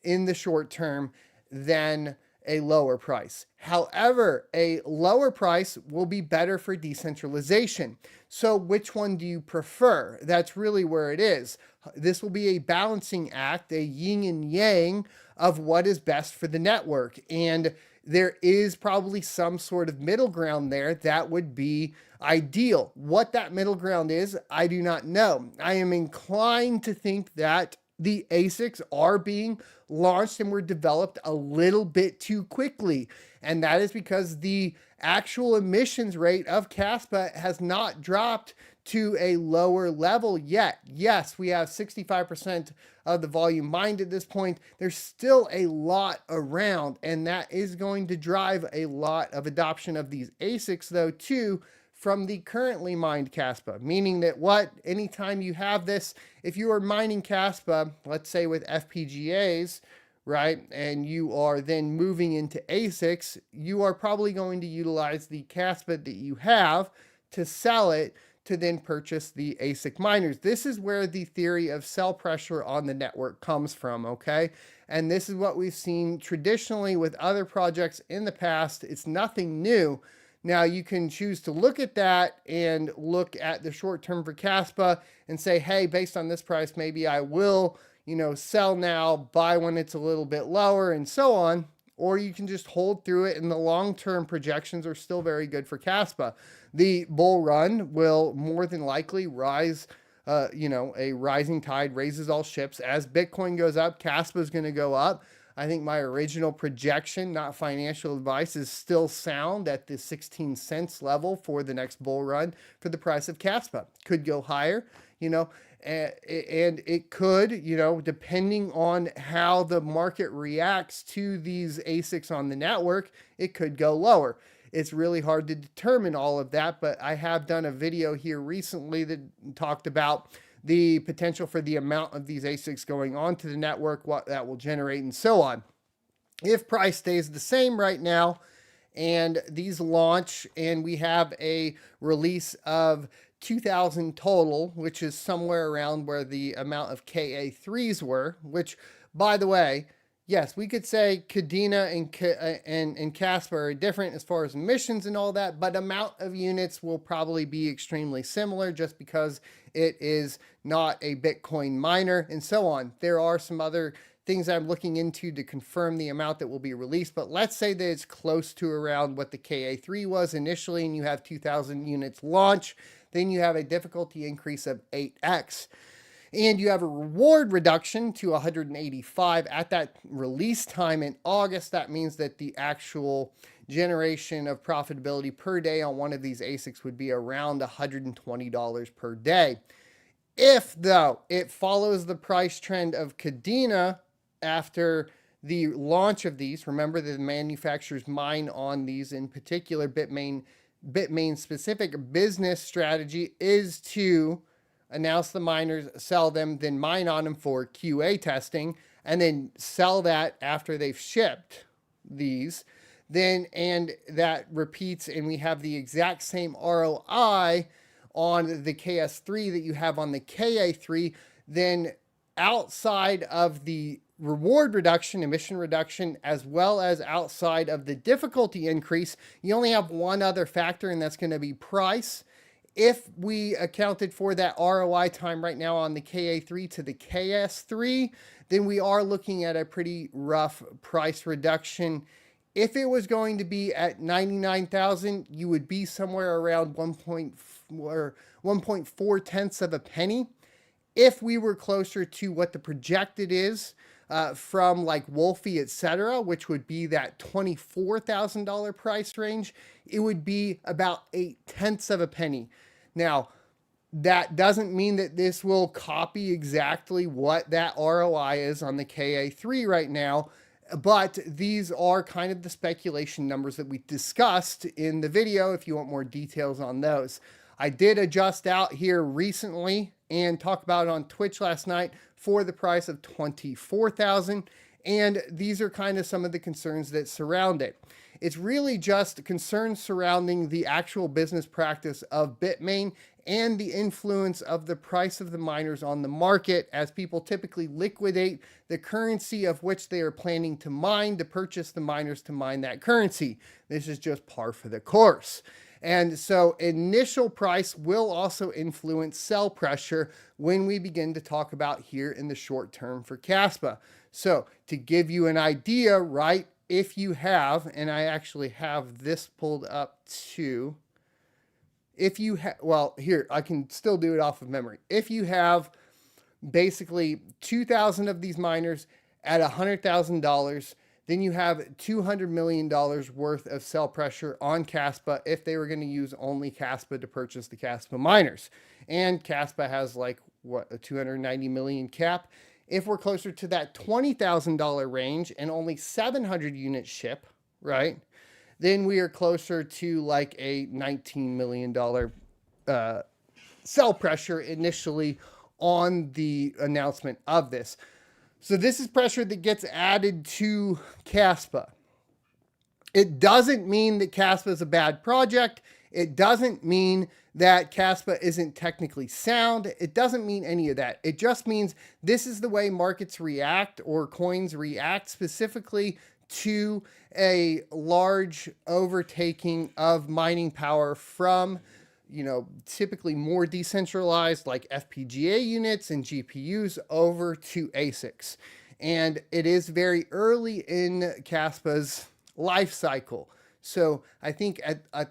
in the short term than a lower price. However, a lower price will be better for decentralization. So which one do you prefer? That's really where it is. This will be a balancing act, a yin and yang of what is best for the network. And there is probably some sort of middle ground there that would be ideal. What that middle ground is, I do not know. I am inclined to think that the ASICs are being launched and were developed a little bit too quickly. And that is because the actual emissions rate of Kaspa has not dropped to a lower level yet. Yes, we have 65% of the volume mined at this point. There's still a lot around, and that is going to drive a lot of adoption of these ASICs, though, too, from the currently mined Kaspa. Meaning that anytime you have this, if you are mining Kaspa, let's say with FPGAs, right, and you are then moving into ASICs, you are probably going to utilize the Kaspa that you have to sell it to then purchase the ASIC miners. This is where the theory of cell pressure on the network comes from, okay? And this is what we've seen traditionally with other projects in the past. It's nothing new. Now, you can choose to look at that and look at the short term for Kaspa and say, hey, based on this price, maybe I will, sell now, buy when it's a little bit lower, and so on. Or you can just hold through it, and the long-term projections are still very good for Kaspa. The bull run will more than likely rise, a rising tide raises all ships. As Bitcoin goes up, Kaspa is going to go up. I think my original projection, not financial advice, is still sound at the 16 cents level for the next bull run for the price of Kaspa. Could go higher, and it could, depending on how the market reacts to these ASICs on the network, it could go lower. It's really hard to determine all of that, but I have done a video here recently that talked about the potential for the amount of these ASICs going onto the network, what that will generate, and so on. If price stays the same right now, and these launch, and we have a release of 2,000 total, which is somewhere around where the amount of KA3s were, which, by the way, yes, we could say Kadena and Kaspa are different as far as emissions and all that, but amount of units will probably be extremely similar just because it is not a Bitcoin miner and so on. There are some other things I'm looking into to confirm the amount that will be released, but let's say that it's close to around what the KA3 was initially, and you have 2,000 units launch, then you have a difficulty increase of 8x. And you have a reward reduction to 185 at that release time in August. That means that the actual generation of profitability per day on one of these ASICs would be around $120 per day. If, though, it follows the price trend of Kadena after the launch of these, remember the manufacturers mine on these in particular, Bitmain's specific business strategy is to announce the miners, sell them, then mine on them for QA testing, and then sell that after they've shipped these. And that repeats, and we have the exact same ROI on the KS3 that you have on the KA3. Then outside of the reward reduction, emission reduction, as well as outside of the difficulty increase, you only have one other factor, and that's going to be price. If we accounted for that ROI time right now on the KA3 to the KS3, then we are looking at a pretty rough price reduction. If it was going to be at 99,000, you would be somewhere around 1.4 tenths of a penny. If we were closer to what the projected is from like Wolfie, etc., which would be that $24,000 price range, it would be about 8 tenths of a penny. Now, that doesn't mean that this will copy exactly what that ROI is on the KA3 right now, but these are kind of the speculation numbers that we discussed in the video if you want more details on those. I did adjust out here recently and talk about it on Twitch last night for the price of $24,000, and these are kind of some of the concerns that surround it. It's really just concerns surrounding the actual business practice of Bitmain and the influence of the price of the miners on the market, as people typically liquidate the currency of which they are planning to mine to purchase the miners to mine that currency. This is just par for the course. And so initial price will also influence sell pressure when we begin to talk about here in the short term for Kaspa. So to give you an idea, right, if you have, and I actually have this pulled up too. If you have, well, here, I can still do it off of memory. If you have basically 2,000 of these miners at $100,000, then you have $200 million worth of sell pressure on Kaspa if they were going to use only Kaspa to purchase the Kaspa miners. And Kaspa has like, what, a 290 million cap. If we're closer to that $20,000 range and only 700 units ship, right, then we are closer to like a $19 million sell pressure initially on the announcement of this. So this is pressure that gets added to Kaspa. It doesn't mean that Kaspa is a bad project. It doesn't mean that Kaspa isn't technically sound. It doesn't mean any of that. It just means this is the way markets react, or coins react, specifically to a large overtaking of mining power from, typically more decentralized like FPGA units and GPUs over to ASICs. And it is very early in Kaspa's life cycle. So I think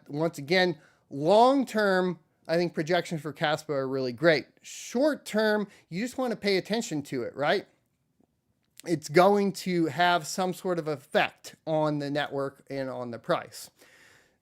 once again, long term, I think projections for Kaspa are really great. Short term, you just want to pay attention to it, right? It's going to have some sort of effect on the network and on the price.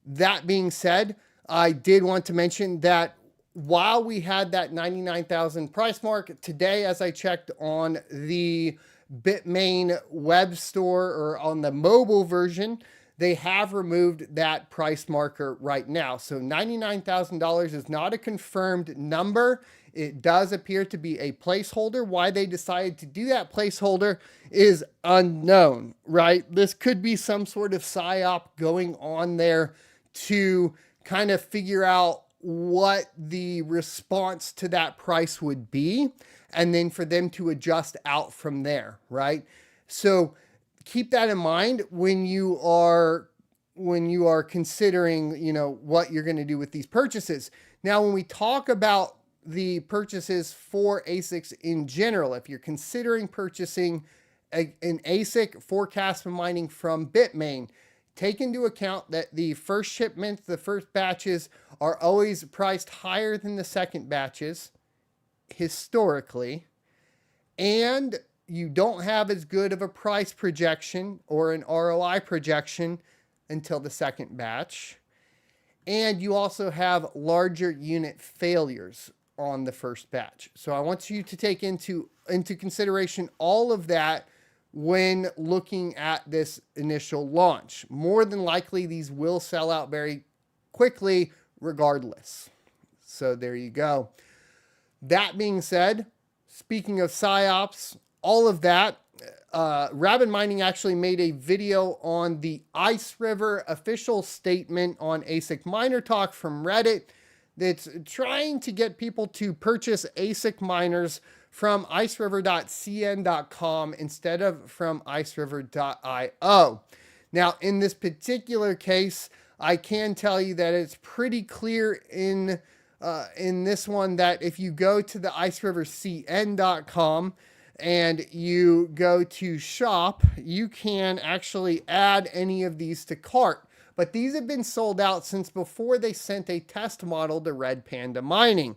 That being said, I did want to mention that while we had that 99,000 price mark, today, as I checked on the Bitmain web store, or on the mobile version, they have removed that price marker right now. So $99,000 is not a confirmed number. It does appear to be a placeholder. Why they decided to do that placeholder is unknown, right? This could be some sort of psyop going on there to kind of figure out what the response to that price would be, and then for them to adjust out from there, right? So keep that in mind when you are considering, what you're going to do with these purchases. Now, when we talk about the purchases for ASICs in general, if you're considering purchasing an ASIC for Kaspa mining from Bitmain, take into account that the first shipments, the first batches, are always priced higher than the second batches, historically, and you don't have as good of a price projection or an ROI projection until the second batch. And you also have larger unit failures on the first batch. So I want you to take into consideration all of that when looking at this initial launch. More than likely, these will sell out very quickly regardless. So there you go. That being said, speaking of PSYOPs, all of that, Rabid Mining actually made a video on the Ice River official statement on ASIC Miner Talk from Reddit that's trying to get people to purchase ASIC miners from iceriver.cn.com instead of from iceriver.io. Now, in this particular case, I can tell you that it's pretty clear in this one that if you go to the icerivercn.com and you go to shop, you can actually add any of these to cart. But these have been sold out since before they sent a test model to Red Panda Mining.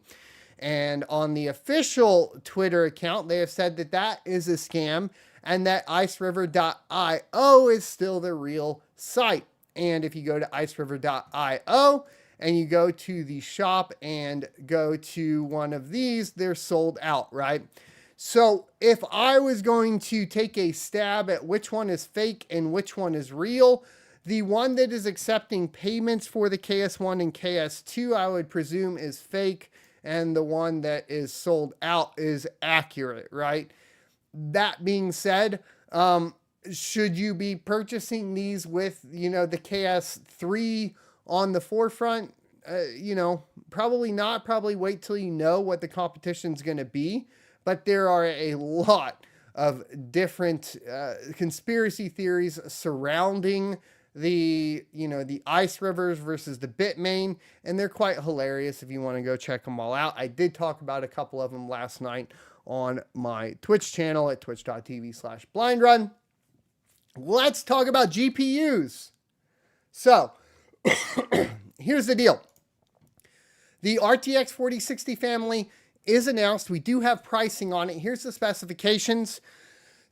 And on the official Twitter account, they have said that that is a scam and that iceriver.io is still the real site. And if you go to iceriver.io and you go to the shop and go to one of these, they're sold out, right? So if I was going to take a stab at which one is fake and which one is real, the one that is accepting payments for the KS1 and KS2, I would presume is fake, and the one that is sold out is accurate, right? That being said, should you be purchasing these with, the KS3 on the forefront? Probably not. Probably wait till you know what the competition's going to be. But there are a lot of different conspiracy theories surrounding the Ice Rivers versus the Bitmain, and they're quite hilarious if you want to go check them all out. I did talk about a couple of them last night on my Twitch channel at twitch.tv/blindrun. Let's talk about GPUs. So here's the deal. The RTX 4060 family is announced. We do have pricing on it. Here's the specifications.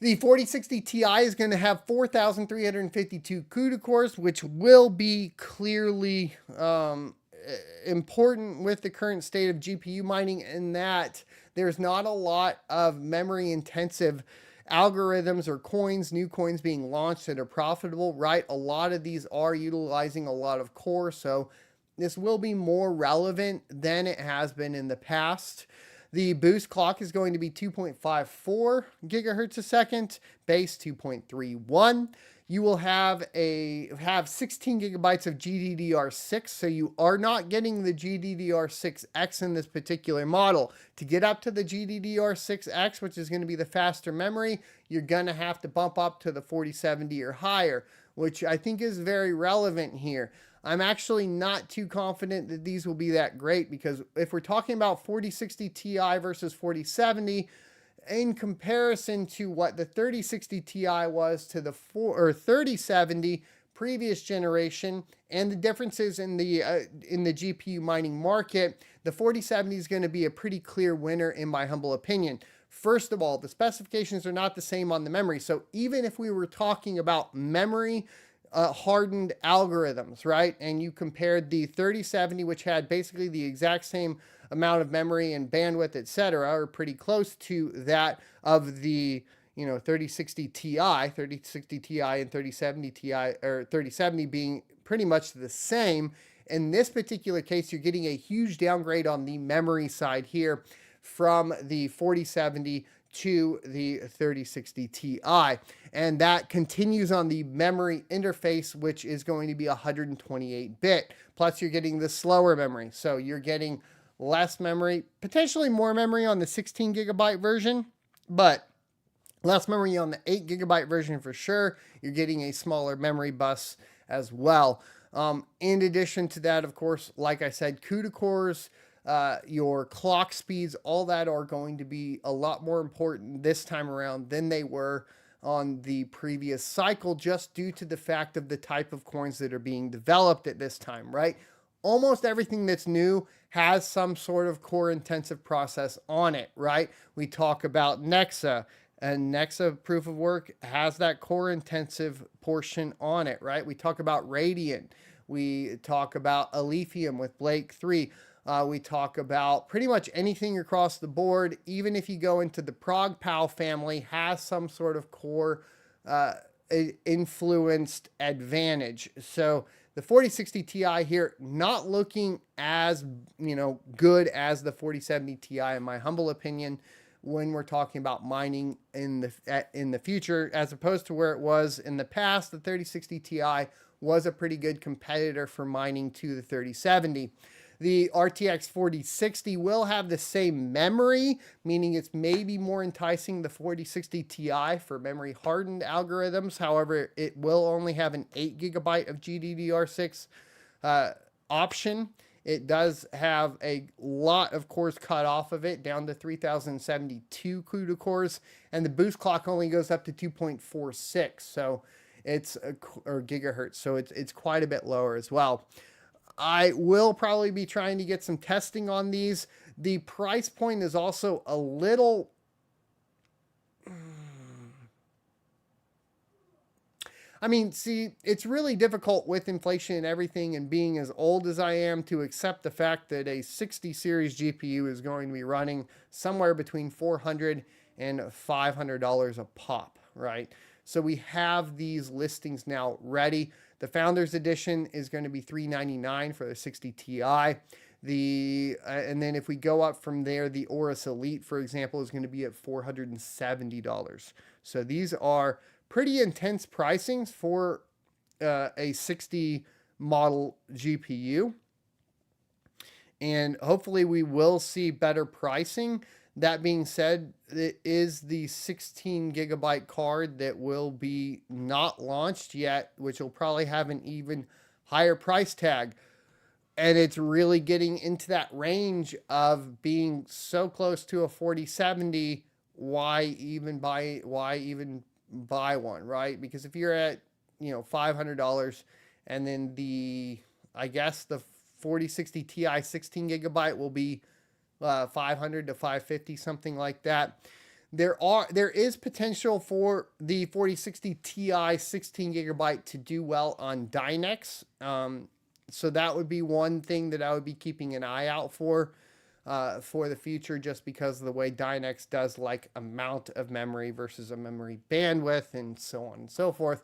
The 4060 Ti is going to have 4,352 CUDA cores, which will be clearly important with the current state of GPU mining, in that there's not a lot of memory intensive algorithms or coins, new coins being launched that are profitable, right? A lot of these are utilizing a lot of core, so this will be more relevant than it has been in the past. The boost clock is going to be 2.54 gigahertz a second, base 2.31. You will have 16 gigabytes of GDDR6, so you are not getting the GDDR6X in this particular model. To get up to the GDDR6X, which is going to be the faster memory, you're going to have to bump up to the 4070 or higher, which I think is very relevant here. I'm actually not too confident that these will be that great, because if we're talking about 4060 Ti versus 4070, in comparison to what the 3060 Ti was to the 3070 previous generation, and the differences in the GPU mining market, the 4070 is going to be a pretty clear winner in my humble opinion. First of all, the specifications are not the same on the memory. So even if we were talking about memory hardened algorithms, right? And you compared the 3070, which had basically the exact same amount of memory and bandwidth, etc., or pretty close to that of the 3060 Ti, 3060 Ti and 3070 Ti, or 3070 being pretty much the same. In this particular case, you're getting a huge downgrade on the memory side here from the 4070 to the 3060 Ti. And that continues on the memory interface, which is going to be 128-bit. Plus, you're getting the slower memory. So you're getting less memory, potentially more memory on the 16 gigabyte version, but less memory on the 8 gigabyte version for sure. You're getting a smaller memory bus as well. In addition to that, of course, like I said, CUDA cores, your clock speeds, all that are going to be a lot more important this time around than they were on the previous cycle, just due to the fact of the type of coins that are being developed at this time, right? Almost everything that's new has some sort of core intensive process on it, right? We talk about Nexa, and Nexa proof of work has that core intensive portion on it, right? We talk about Radiant. We talk about Alephium with Blake 3. We talk about pretty much anything across the board, even if you go into the ProgPal family, has some sort of core influenced advantage. So the 4060 Ti here, not looking as good as the 4070 Ti in my humble opinion, when we're talking about mining in the future, as opposed to where it was in the past. The 3060 Ti was a pretty good competitor for mining to the 3070. The RTX 4060 will have the same memory, meaning it's maybe more enticing the 4060 Ti for memory hardened algorithms. However, it will only have an 8 gigabyte of GDDR6 option. It does have a lot of cores cut off of it, down to 3072 CUDA cores, and the boost clock only goes up to 2.46, so it's or gigahertz, so it's quite a bit lower as well. I will probably be trying to get some testing on these. The price point is also a little... I mean, see, it's really difficult with inflation and everything, and being as old as I am, to accept the fact that a 60 series GPU is going to be running somewhere between $400 and $500 a pop, right? So we have these listings now ready. The Founders Edition is going to be $399 for the 60 Ti. And then if we go up from there, the Aorus Elite, for example, is going to be at $470. So these are pretty intense pricings for a 60 model GPU. And hopefully we will see better pricing. That being said, it is the 16 gigabyte card that will be not launched yet, which will probably have an even higher price tag. And it's really getting into that range of being so close to a 4070. Why even buy one, right? Because if you're at, $500, and then I guess the 4060 Ti 16 gigabyte will be 500 to 550, something like that. There is potential for the 4060 Ti 16 gigabyte to do well on Dynex. So that would be one thing that I would be keeping an eye out for the future, just because of the way Dynex does like amount of memory versus a memory bandwidth and so on and so forth.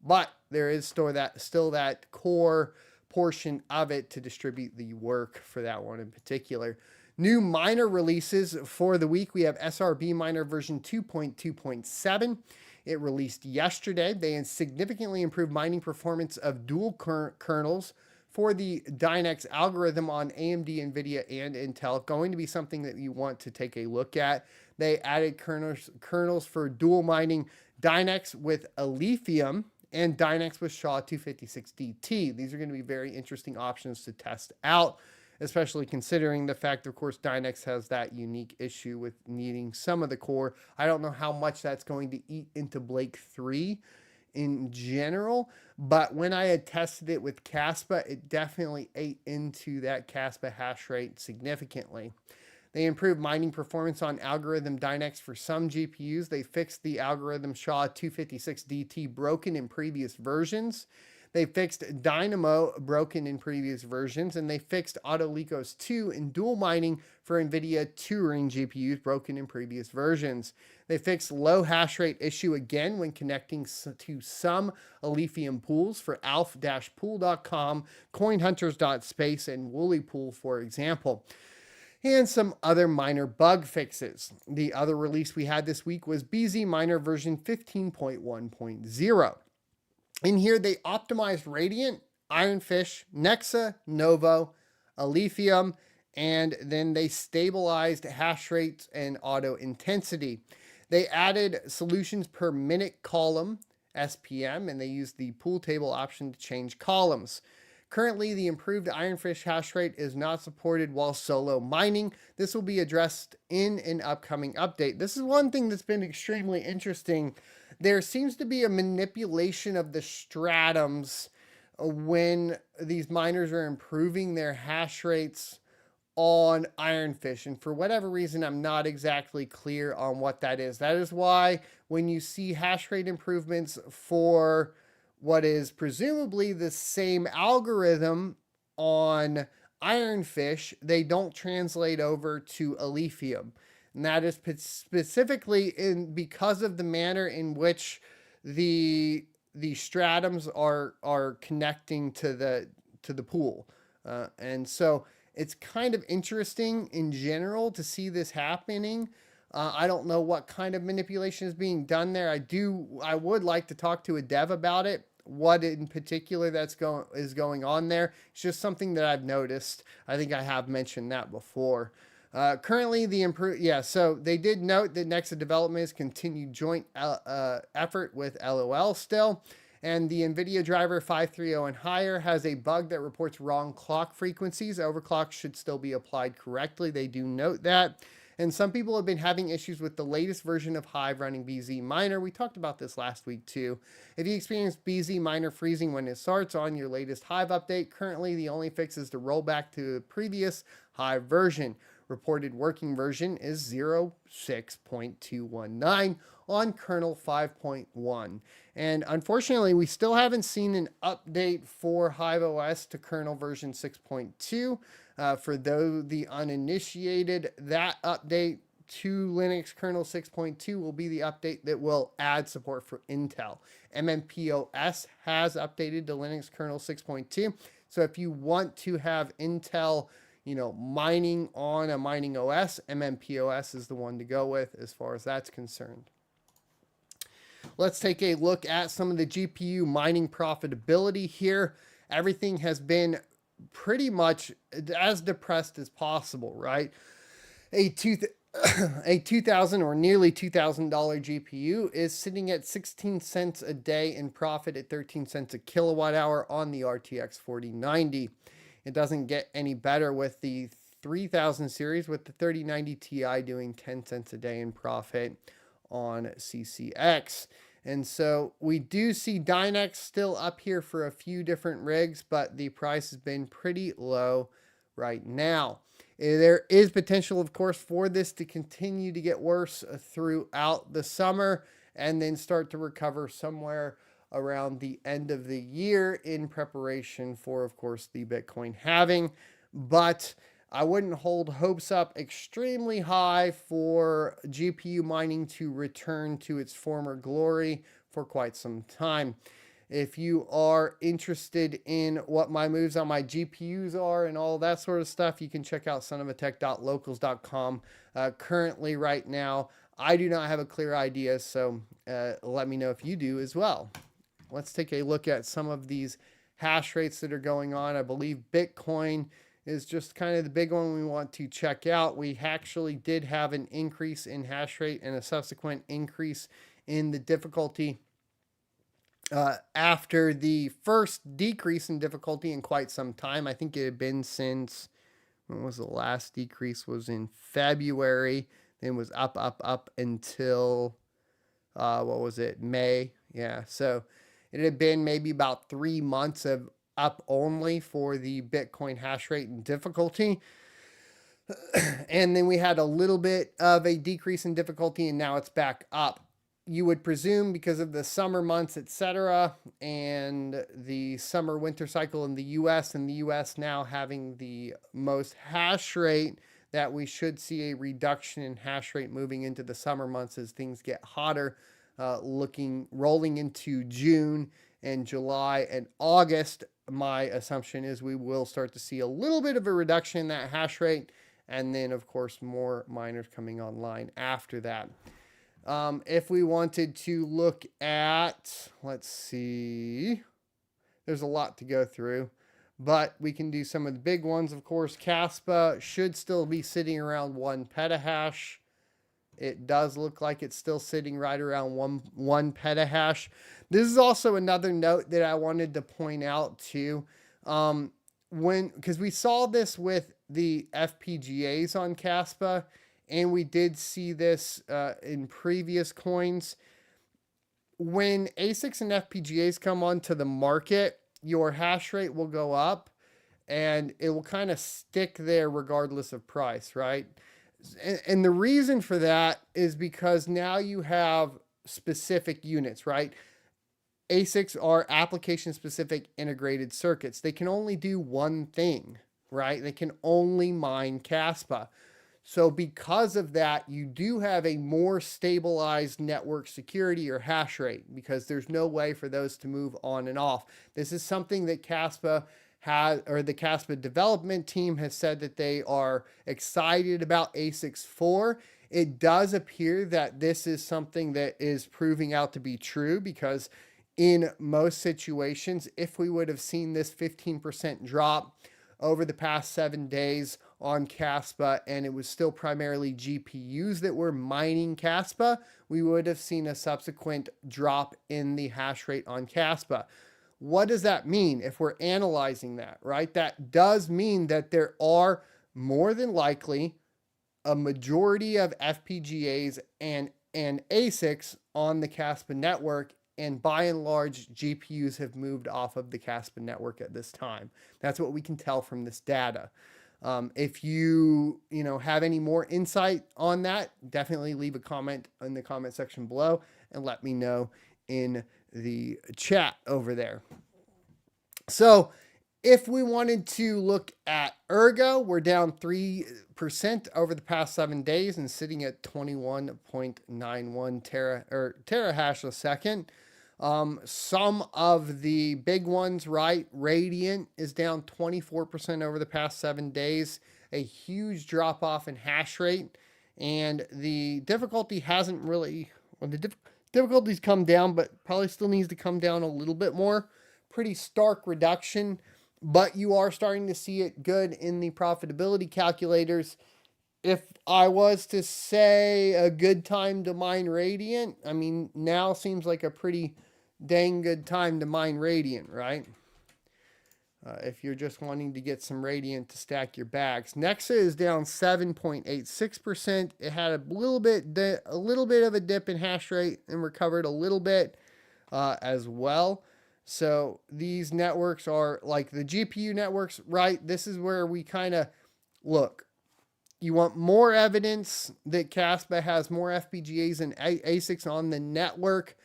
But there is still that core portion of it to distribute the work for that one in particular. New miner releases for the week. We have SRB miner version 2.2.7. It released yesterday. They significantly improved mining performance of dual kernels for the Dynex algorithm on AMD, NVIDIA, and Intel. Going to be something that you want to take a look at. They added kernels for dual mining Dynex with Alephium and Dynex with SHA-256DT. These are going to be very interesting options to test out, especially considering the fact, of course, Dynex has that unique issue with needing some of the core. I don't know how much that's going to eat into Blake 3 in general, but when I had tested it with Kaspa, it definitely ate into that Kaspa hash rate significantly. They improved mining performance on algorithm Dynex for some GPUs. They fixed the algorithm SHA-256DT broken in previous versions. They fixed Dynamo broken in previous versions, and they fixed Autolicos 2 in dual mining for NVIDIA Turing GPUs broken in previous versions. They fixed low hash rate issue again when connecting to some Alephium pools for alf-pool.com, coinhunters.space, and Woollypool, for example, and some other minor bug fixes. The other release we had this week was BZ Miner version 15.1.0. In here, they optimized Radiant, Ironfish, Nexa, Novo, Alephium, and then they stabilized hash rates and auto intensity. They added solutions per minute column, SPM, and they used the pool table option to change columns. Currently, the improved Ironfish hash rate is not supported while solo mining. This will be addressed in an upcoming update. This is one thing that's been extremely interesting. There seems to be a manipulation of the stratums when these miners are improving their hash rates on Ironfish. And for whatever reason, I'm not exactly clear on what that is. That is why when you see hash rate improvements for what is presumably the same algorithm on Ironfish, they don't translate over to Alephium. And that is specifically because of the manner in which the stratums are connecting to the pool. And so it's kind of interesting in general to see this happening. I don't know what kind of manipulation is being done there. I would like to talk to a dev about it. What in particular is going on there. It's just something that I've noticed. I think I have mentioned that before. Currently, so they did note that Nexa development is continued joint effort with LOL still. And the NVIDIA driver 530 and higher has a bug that reports wrong clock frequencies. Overclock should still be applied correctly. They do note that. And some people have been having issues with the latest version of Hive running BZ Miner. We talked about this last week too. If you experience BZ Miner freezing when it starts on your latest Hive update, currently the only fix is to roll back to the previous Hive version. Reported working version is 06.219 on kernel 5.1. And unfortunately, we still haven't seen an update for Hive OS to kernel version 6.2. For the uninitiated, that update to Linux kernel 6.2 will be the update that will add support for Intel. MMPOS has updated to Linux kernel 6.2. So if you want to have Intel mining on a mining OS, MMPOS is the one to go with as far as that's concerned. Let's take a look at some of the GPU mining profitability here. Everything has been pretty much as depressed as possible, right? A $2,000 or nearly $2,000 GPU is sitting at 16 cents a day in profit at 13 cents a kilowatt hour on the RTX 4090. It doesn't get any better with the 3000 series, with the 3090 Ti doing 10 cents a day in profit on CCX. And so we do see Dynex still up here for a few different rigs, but the price has been pretty low right now. There is potential, of course, for this to continue to get worse throughout the summer and then start to recover somewhere around the end of the year in preparation for, of course, the Bitcoin halving. But I wouldn't hold hopes up extremely high for GPU mining to return to its former glory for quite some time. If you are interested in what my moves on my GPUs are and all that sort of stuff, you can check out sonofatech.locals.com. Currently, right now, I do not have a clear idea, so let me know if you do as well. Let's take a look at some of these hash rates that are going on. I believe Bitcoin is just kind of the big one we want to check out. We actually did have an increase in hash rate and a subsequent increase in the difficulty after the first decrease in difficulty in quite some time. I think it had been since, when was the last decrease? Was in February. Then was up until, what was it? May. Yeah. So it had been maybe about 3 months of up only for the Bitcoin hash rate and difficulty. And then we had a little bit of a decrease in difficulty, and now it's back up. You would presume because of the summer months, etc., and the summer winter cycle in the US, and the US now having the most hash rate, that we should see a reduction in hash rate moving into the summer months as things get hotter, rolling into June and July and August. My assumption is we will start to see a little bit of a reduction in that hash rate, and then of course more miners coming online after that. If we wanted to look at, let's see, there's a lot to go through, but we can do some of the big ones. Of course, Kaspa should still be sitting around 1 petahash. It does look like it's still sitting right around one petahash. This is also another note that I wanted to point out too. Because we saw this with the FPGAs on Kaspa, and we did see this in previous coins. When ASICs and FPGAs come onto the market, your hash rate will go up, and it will kind of stick there regardless of price, right? And the reason for that is because now you have specific units, right? ASICs are application-specific integrated circuits. They can only do one thing, right? They can only mine Kaspa. So because of that, you do have a more stabilized network security or hash rate, because there's no way for those to move on and off. This is something that Kaspa has, or the Kaspa development team has said that they are excited about ASICS for. It does appear that this is something that is proving out to be true, because in most situations, if we would have seen this 15% drop over the past 7 days on Kaspa, and it was still primarily GPUs that were mining Kaspa, we would have seen a subsequent drop in the hash rate on Kaspa. What does that mean if we're analyzing that, right? That does mean that there are more than likely a majority of FPGAs and ASICs on the Kaspa network, and by and large, GPUs have moved off of the Kaspa network at this time. That's what we can tell from this data. If you have any more insight on that, definitely leave a comment in the comment section below and let me know in the chat over there. So if we wanted to look at Ergo, we're down 3% over the past 7 days and sitting at 21.91 terahash a second. Some of the big ones, right? Radiant is down 24% over the past 7 days, a huge drop off in hash rate, and the difficulty hasn't really, well, the difficulty's come down, but probably still needs to come down a little bit more. Pretty stark reduction, but you are starting to see it good in the profitability calculators. If I was to say a good time to mine Radiant, I mean, now seems like a pretty dang good time to mine Radiant, right? if you're just wanting to get some Radiant to stack your bags. Nexa is down 7.86%. It had a little bit of a dip in hash rate and recovered a little bit as well. So these networks are like the GPU networks, right? This is where we kind of look. You want more evidence that Kaspa has more FPGAs and ASICs on the network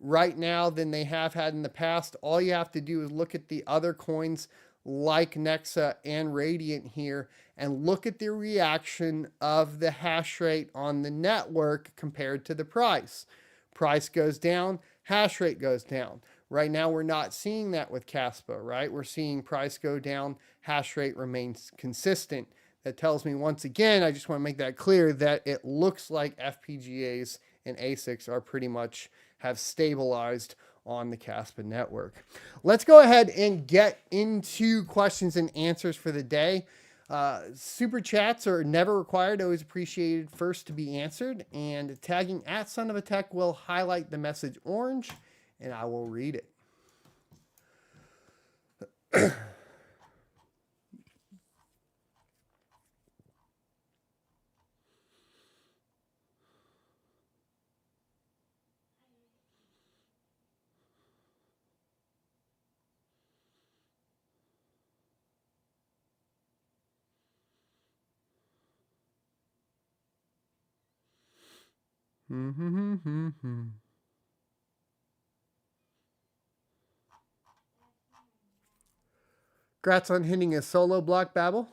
right now than they have had in the past. All you have to do is look at the other coins like Nexa and Radiant here and look at the reaction of the hash rate on the network compared to the price. Price goes down, hash rate goes down. Right now, we're not seeing that with Kaspa, right? We're seeing price go down, hash rate remains consistent. That tells me, once again, I just want to make that clear, that it looks like FPGAs and ASICs are pretty much have stabilized on the Kaspa network. Let's go ahead and get into questions and answers for the day. Super chats are never required, always appreciated first to be answered. And tagging at Son of a Tech will highlight the message orange, and I will read it. Congrats on hitting a solo block, Babel.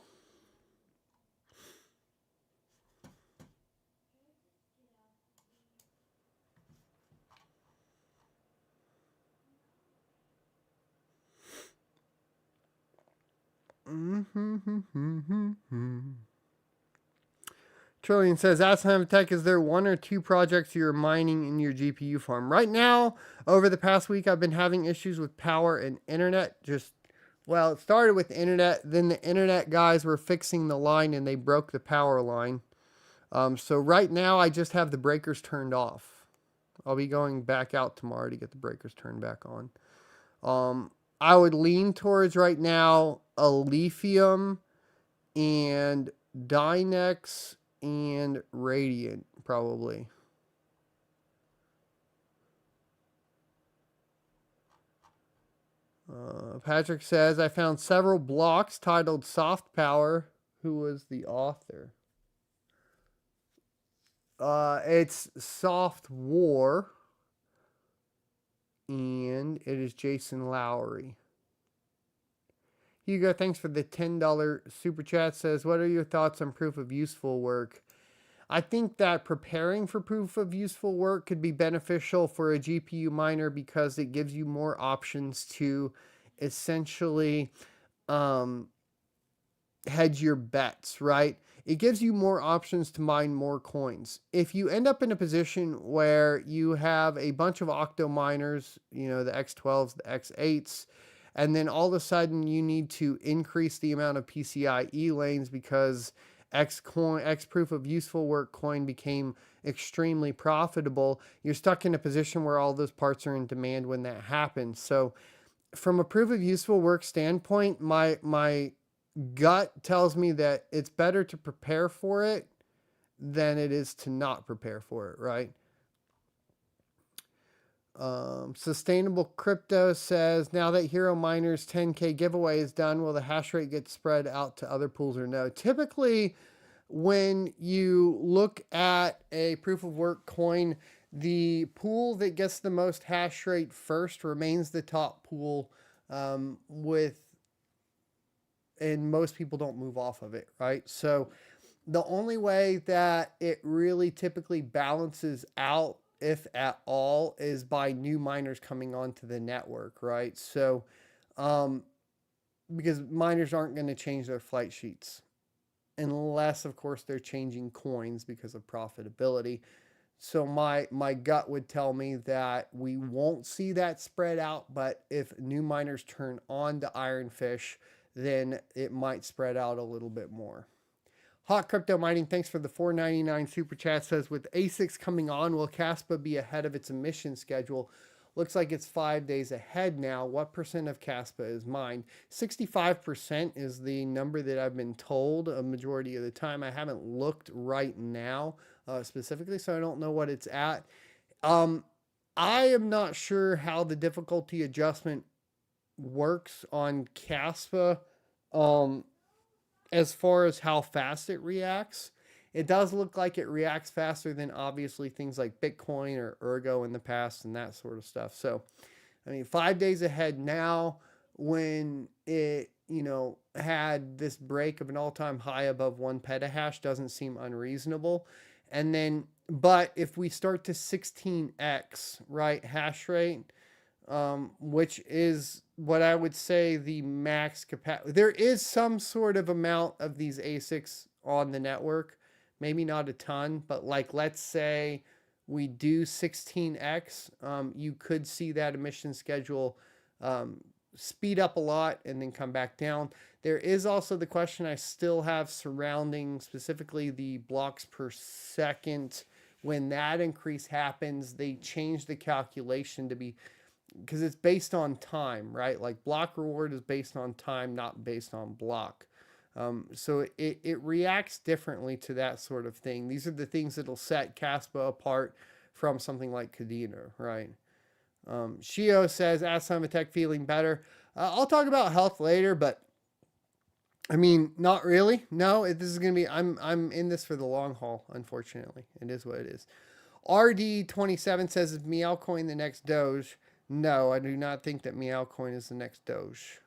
Trillion says, Ask Son of a Tech, is there one or two projects you're mining in your GPU farm? Right now, over the past week, I've been having issues with power and internet. Well, it started with the internet. Then the internet guys were fixing the line and they broke the power line. So right now, I just have the breakers turned off. I'll be going back out tomorrow to get the breakers turned back on. I would lean towards right now a lithium and Dynex and Radiant, probably. Patrick says, I found several blocks titled Soft Power. Who was the author? It's Soft War. And it is Jason Lowry. Hugo, thanks for the $10 super chat. Says, what are your thoughts on proof of useful work? I think that preparing for proof of useful work could be beneficial for a GPU miner because it gives you more options to essentially hedge your bets, right? It gives you more options to mine more coins. If you end up in a position where you have a bunch of octo miners, you know, the X12s, the X8s, and then all of a sudden you need to increase the amount of PCIe lanes because X proof of useful work coin became extremely profitable, you're stuck in a position where all those parts are in demand when that happens. So from a proof of useful work standpoint, my gut tells me that it's better to prepare for it than it is to not prepare for it, right? Sustainable Crypto says, now that Hero Miner's 10K giveaway is done, will the hash rate get spread out to other pools or no? Typically, when you look at a proof of work coin, the pool that gets the most hash rate first remains the top pool, and most people don't move off of it, right? So the only way that it really typically balances out, if at all, is by new miners coming onto the network, right? So, because miners aren't going to change their flight sheets unless, of course, they're changing coins because of profitability. So my gut would tell me that we won't see that spread out, but if new miners turn on to Ironfish, then it might spread out a little bit more. Hot Crypto Mining, thanks for the $4.99 super chat. Says, with ASICS coming on, will Kaspa be ahead of its emission schedule? Looks like it's 5 days ahead now. What percent of Kaspa is mined? 65% is the number that I've been told a majority of the time. I haven't looked right now specifically, so I don't know what it's at. I am not sure how the difficulty adjustment works on Kaspa as far as how fast it reacts. It does look like it reacts faster than obviously things like Bitcoin or Ergo in the past and that sort of stuff. So, I mean, 5 days ahead now when it, had this break of an all-time high above 1 petahash doesn't seem unreasonable. And then, but if we start to 16x, right, hash rate, which is what I would say the max capacity. There is some sort of amount of these ASICs on the network. Maybe not a ton, but like let's say we do 16x, you could see that emission schedule speed up a lot and then come back down. There is also the question I still have surrounding specifically the blocks per second. When that increase happens, they change the calculation to be, because it's based on time, right? Like block reward is based on time, not based on block. So it reacts differently to that sort of thing. These are the things that'll set Kaspa apart from something like Kadena, right? Shio says, ask Tech feeling better. I'll talk about health later, but I mean, not really. No, this is going to be, I'm in this for the long haul, unfortunately. It is what it is. RD27 says, is Meowcoin the next Doge? No, I do not think that Meowcoin is the next Doge.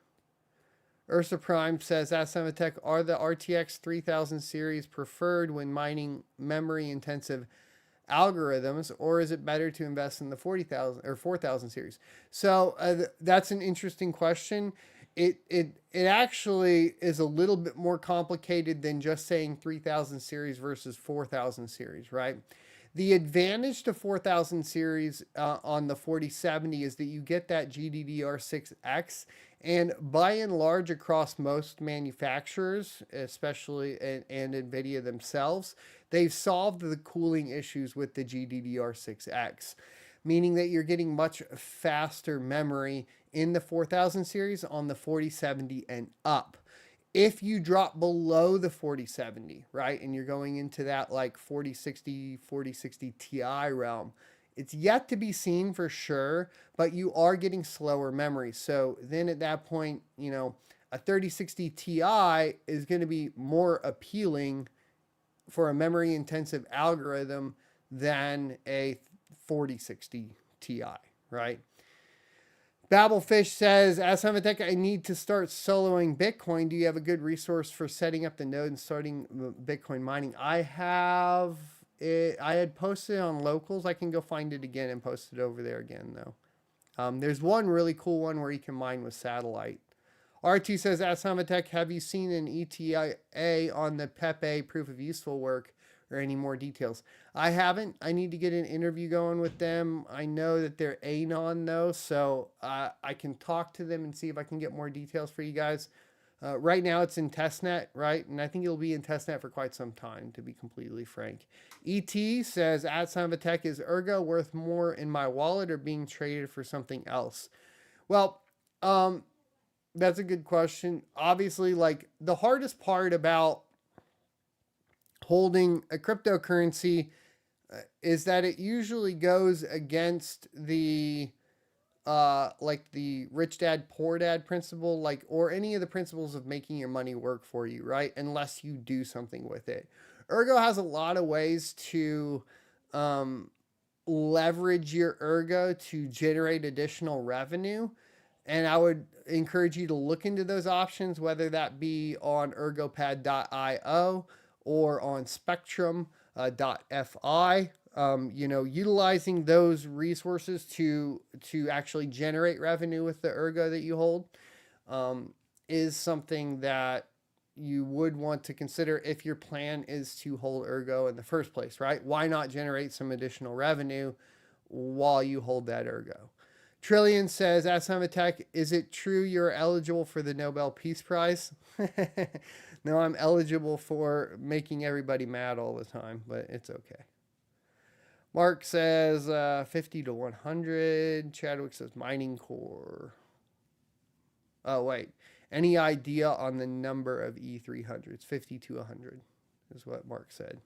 Ursa Prime says, ask Tech, are the RTX 3000 series preferred when mining memory intensive algorithms, or is it better to invest in the 40,000 or 4,000 series? So that's an interesting question. It actually is a little bit more complicated than just saying 3,000 series versus 4,000 series, right? The advantage to 4,000 series on the 4070 is that you get that GDDR6X, and by and large across most manufacturers, especially and NVIDIA themselves, they've solved the cooling issues with the GDDR6X, meaning that you're getting much faster memory in the 4000 series on the 4070 and up. If you drop below the 4070, right, and you're going into that like 4060 Ti realm, it's yet to be seen for sure, but you are getting slower memory. So then at that point, a 3060 Ti is going to be more appealing for a memory intensive algorithm than a 4060 Ti, right? Babelfish says, as Tech, I need to start soloing Bitcoin. Do you have a good resource for setting up the node and starting Bitcoin mining? I have it. I had posted it on Locals. I can go find it again and post it over there again, though. There's one really cool one where you can mine with satellite. RT says, ask Tech, have you seen an ETA on the Pepe proof of useful work or any more details? I haven't. I need to get an interview going with them. I know that they're anon though, so I can talk to them and see if I can get more details for you guys. Right now it's in testnet, right? And I think it'll be in testnet for quite some time, to be completely frank. ET says, at Tech, is Ergo worth more in my wallet or being traded for something else? Well, that's a good question. Obviously, like the hardest part about holding a cryptocurrency is that it usually goes against the like the rich dad poor dad principle, like, or any of the principles of making your money work for you, right? Unless you do something with it. Ergo has a lot of ways to leverage your Ergo to generate additional revenue. And I would encourage you to look into those options, whether that be on ergopad.io or on spectrum.fi. Utilizing those resources to actually generate revenue with the Ergo that you hold is something that you would want to consider if your plan is to hold Ergo in the first place, right? Why not generate some additional revenue while you hold that Ergo? Trillion says, ask Tech, is it true you're eligible for the Nobel Peace Prize? No, I'm eligible for making everybody mad all the time, but it's okay. Mark says 50 to 100. Chadwick says mining core. Oh, wait. Any idea on the number of E300s? 50 to 100 is what Mark said.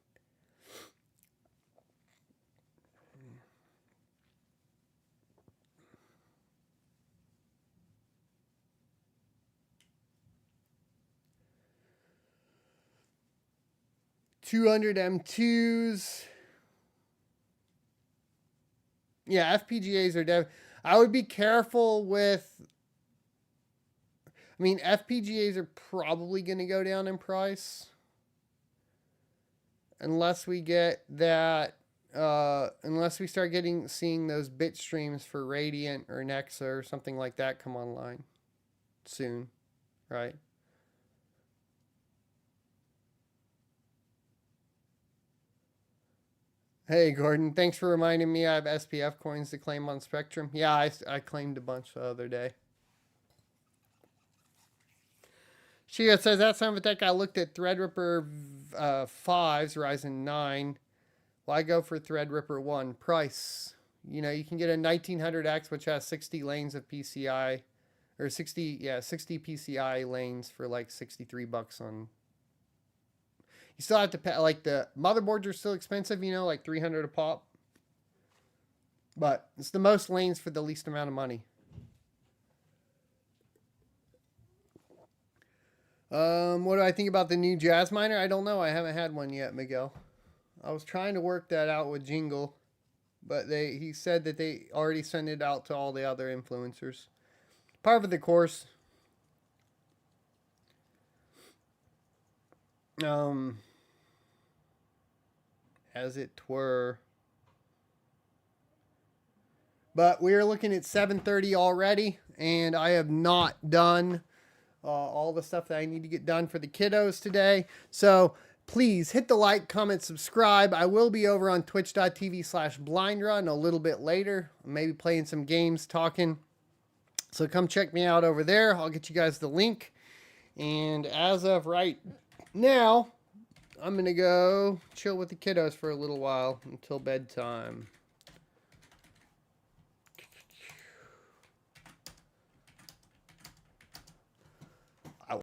$200 M2s. Yeah, FPGAs are I would be careful with. I mean, FPGAs are probably going to go down in price unless we get that. Unless we start seeing those bit streams for Radiant or Nexa or something like that come online soon, right? Hey, Gordon, thanks for reminding me I have SPF coins to claim on Spectrum. Yeah, I claimed a bunch the other day. Shia says, that son of a tech, I looked at Threadripper 5's Ryzen 9. Why go for Threadripper 1? Price. You know, you can get a 1900X, which has 60 lanes of PCI, or 60 PCI lanes for like $63 on. You still have to pay, like the motherboards are still expensive, you know, like 300 a pop. But it's the most lanes for the least amount of money. What do I think about the new Jazz Miner? I don't know. I haven't had one yet, Miguel. I was trying to work that out with Jingle, but he said that they already sent it out to all the other influencers. Part of the course. As it were. But we are looking at 7:30 already, and I have not done all the stuff that I need to get done for the kiddos today. So please hit the like, comment, subscribe. I will be over on twitch.tv/blindrun a little bit later, maybe playing some games, talking. So come check me out over there. I'll get you guys the link. And as of right now, I'm going to go chill with the kiddos for a little while until bedtime.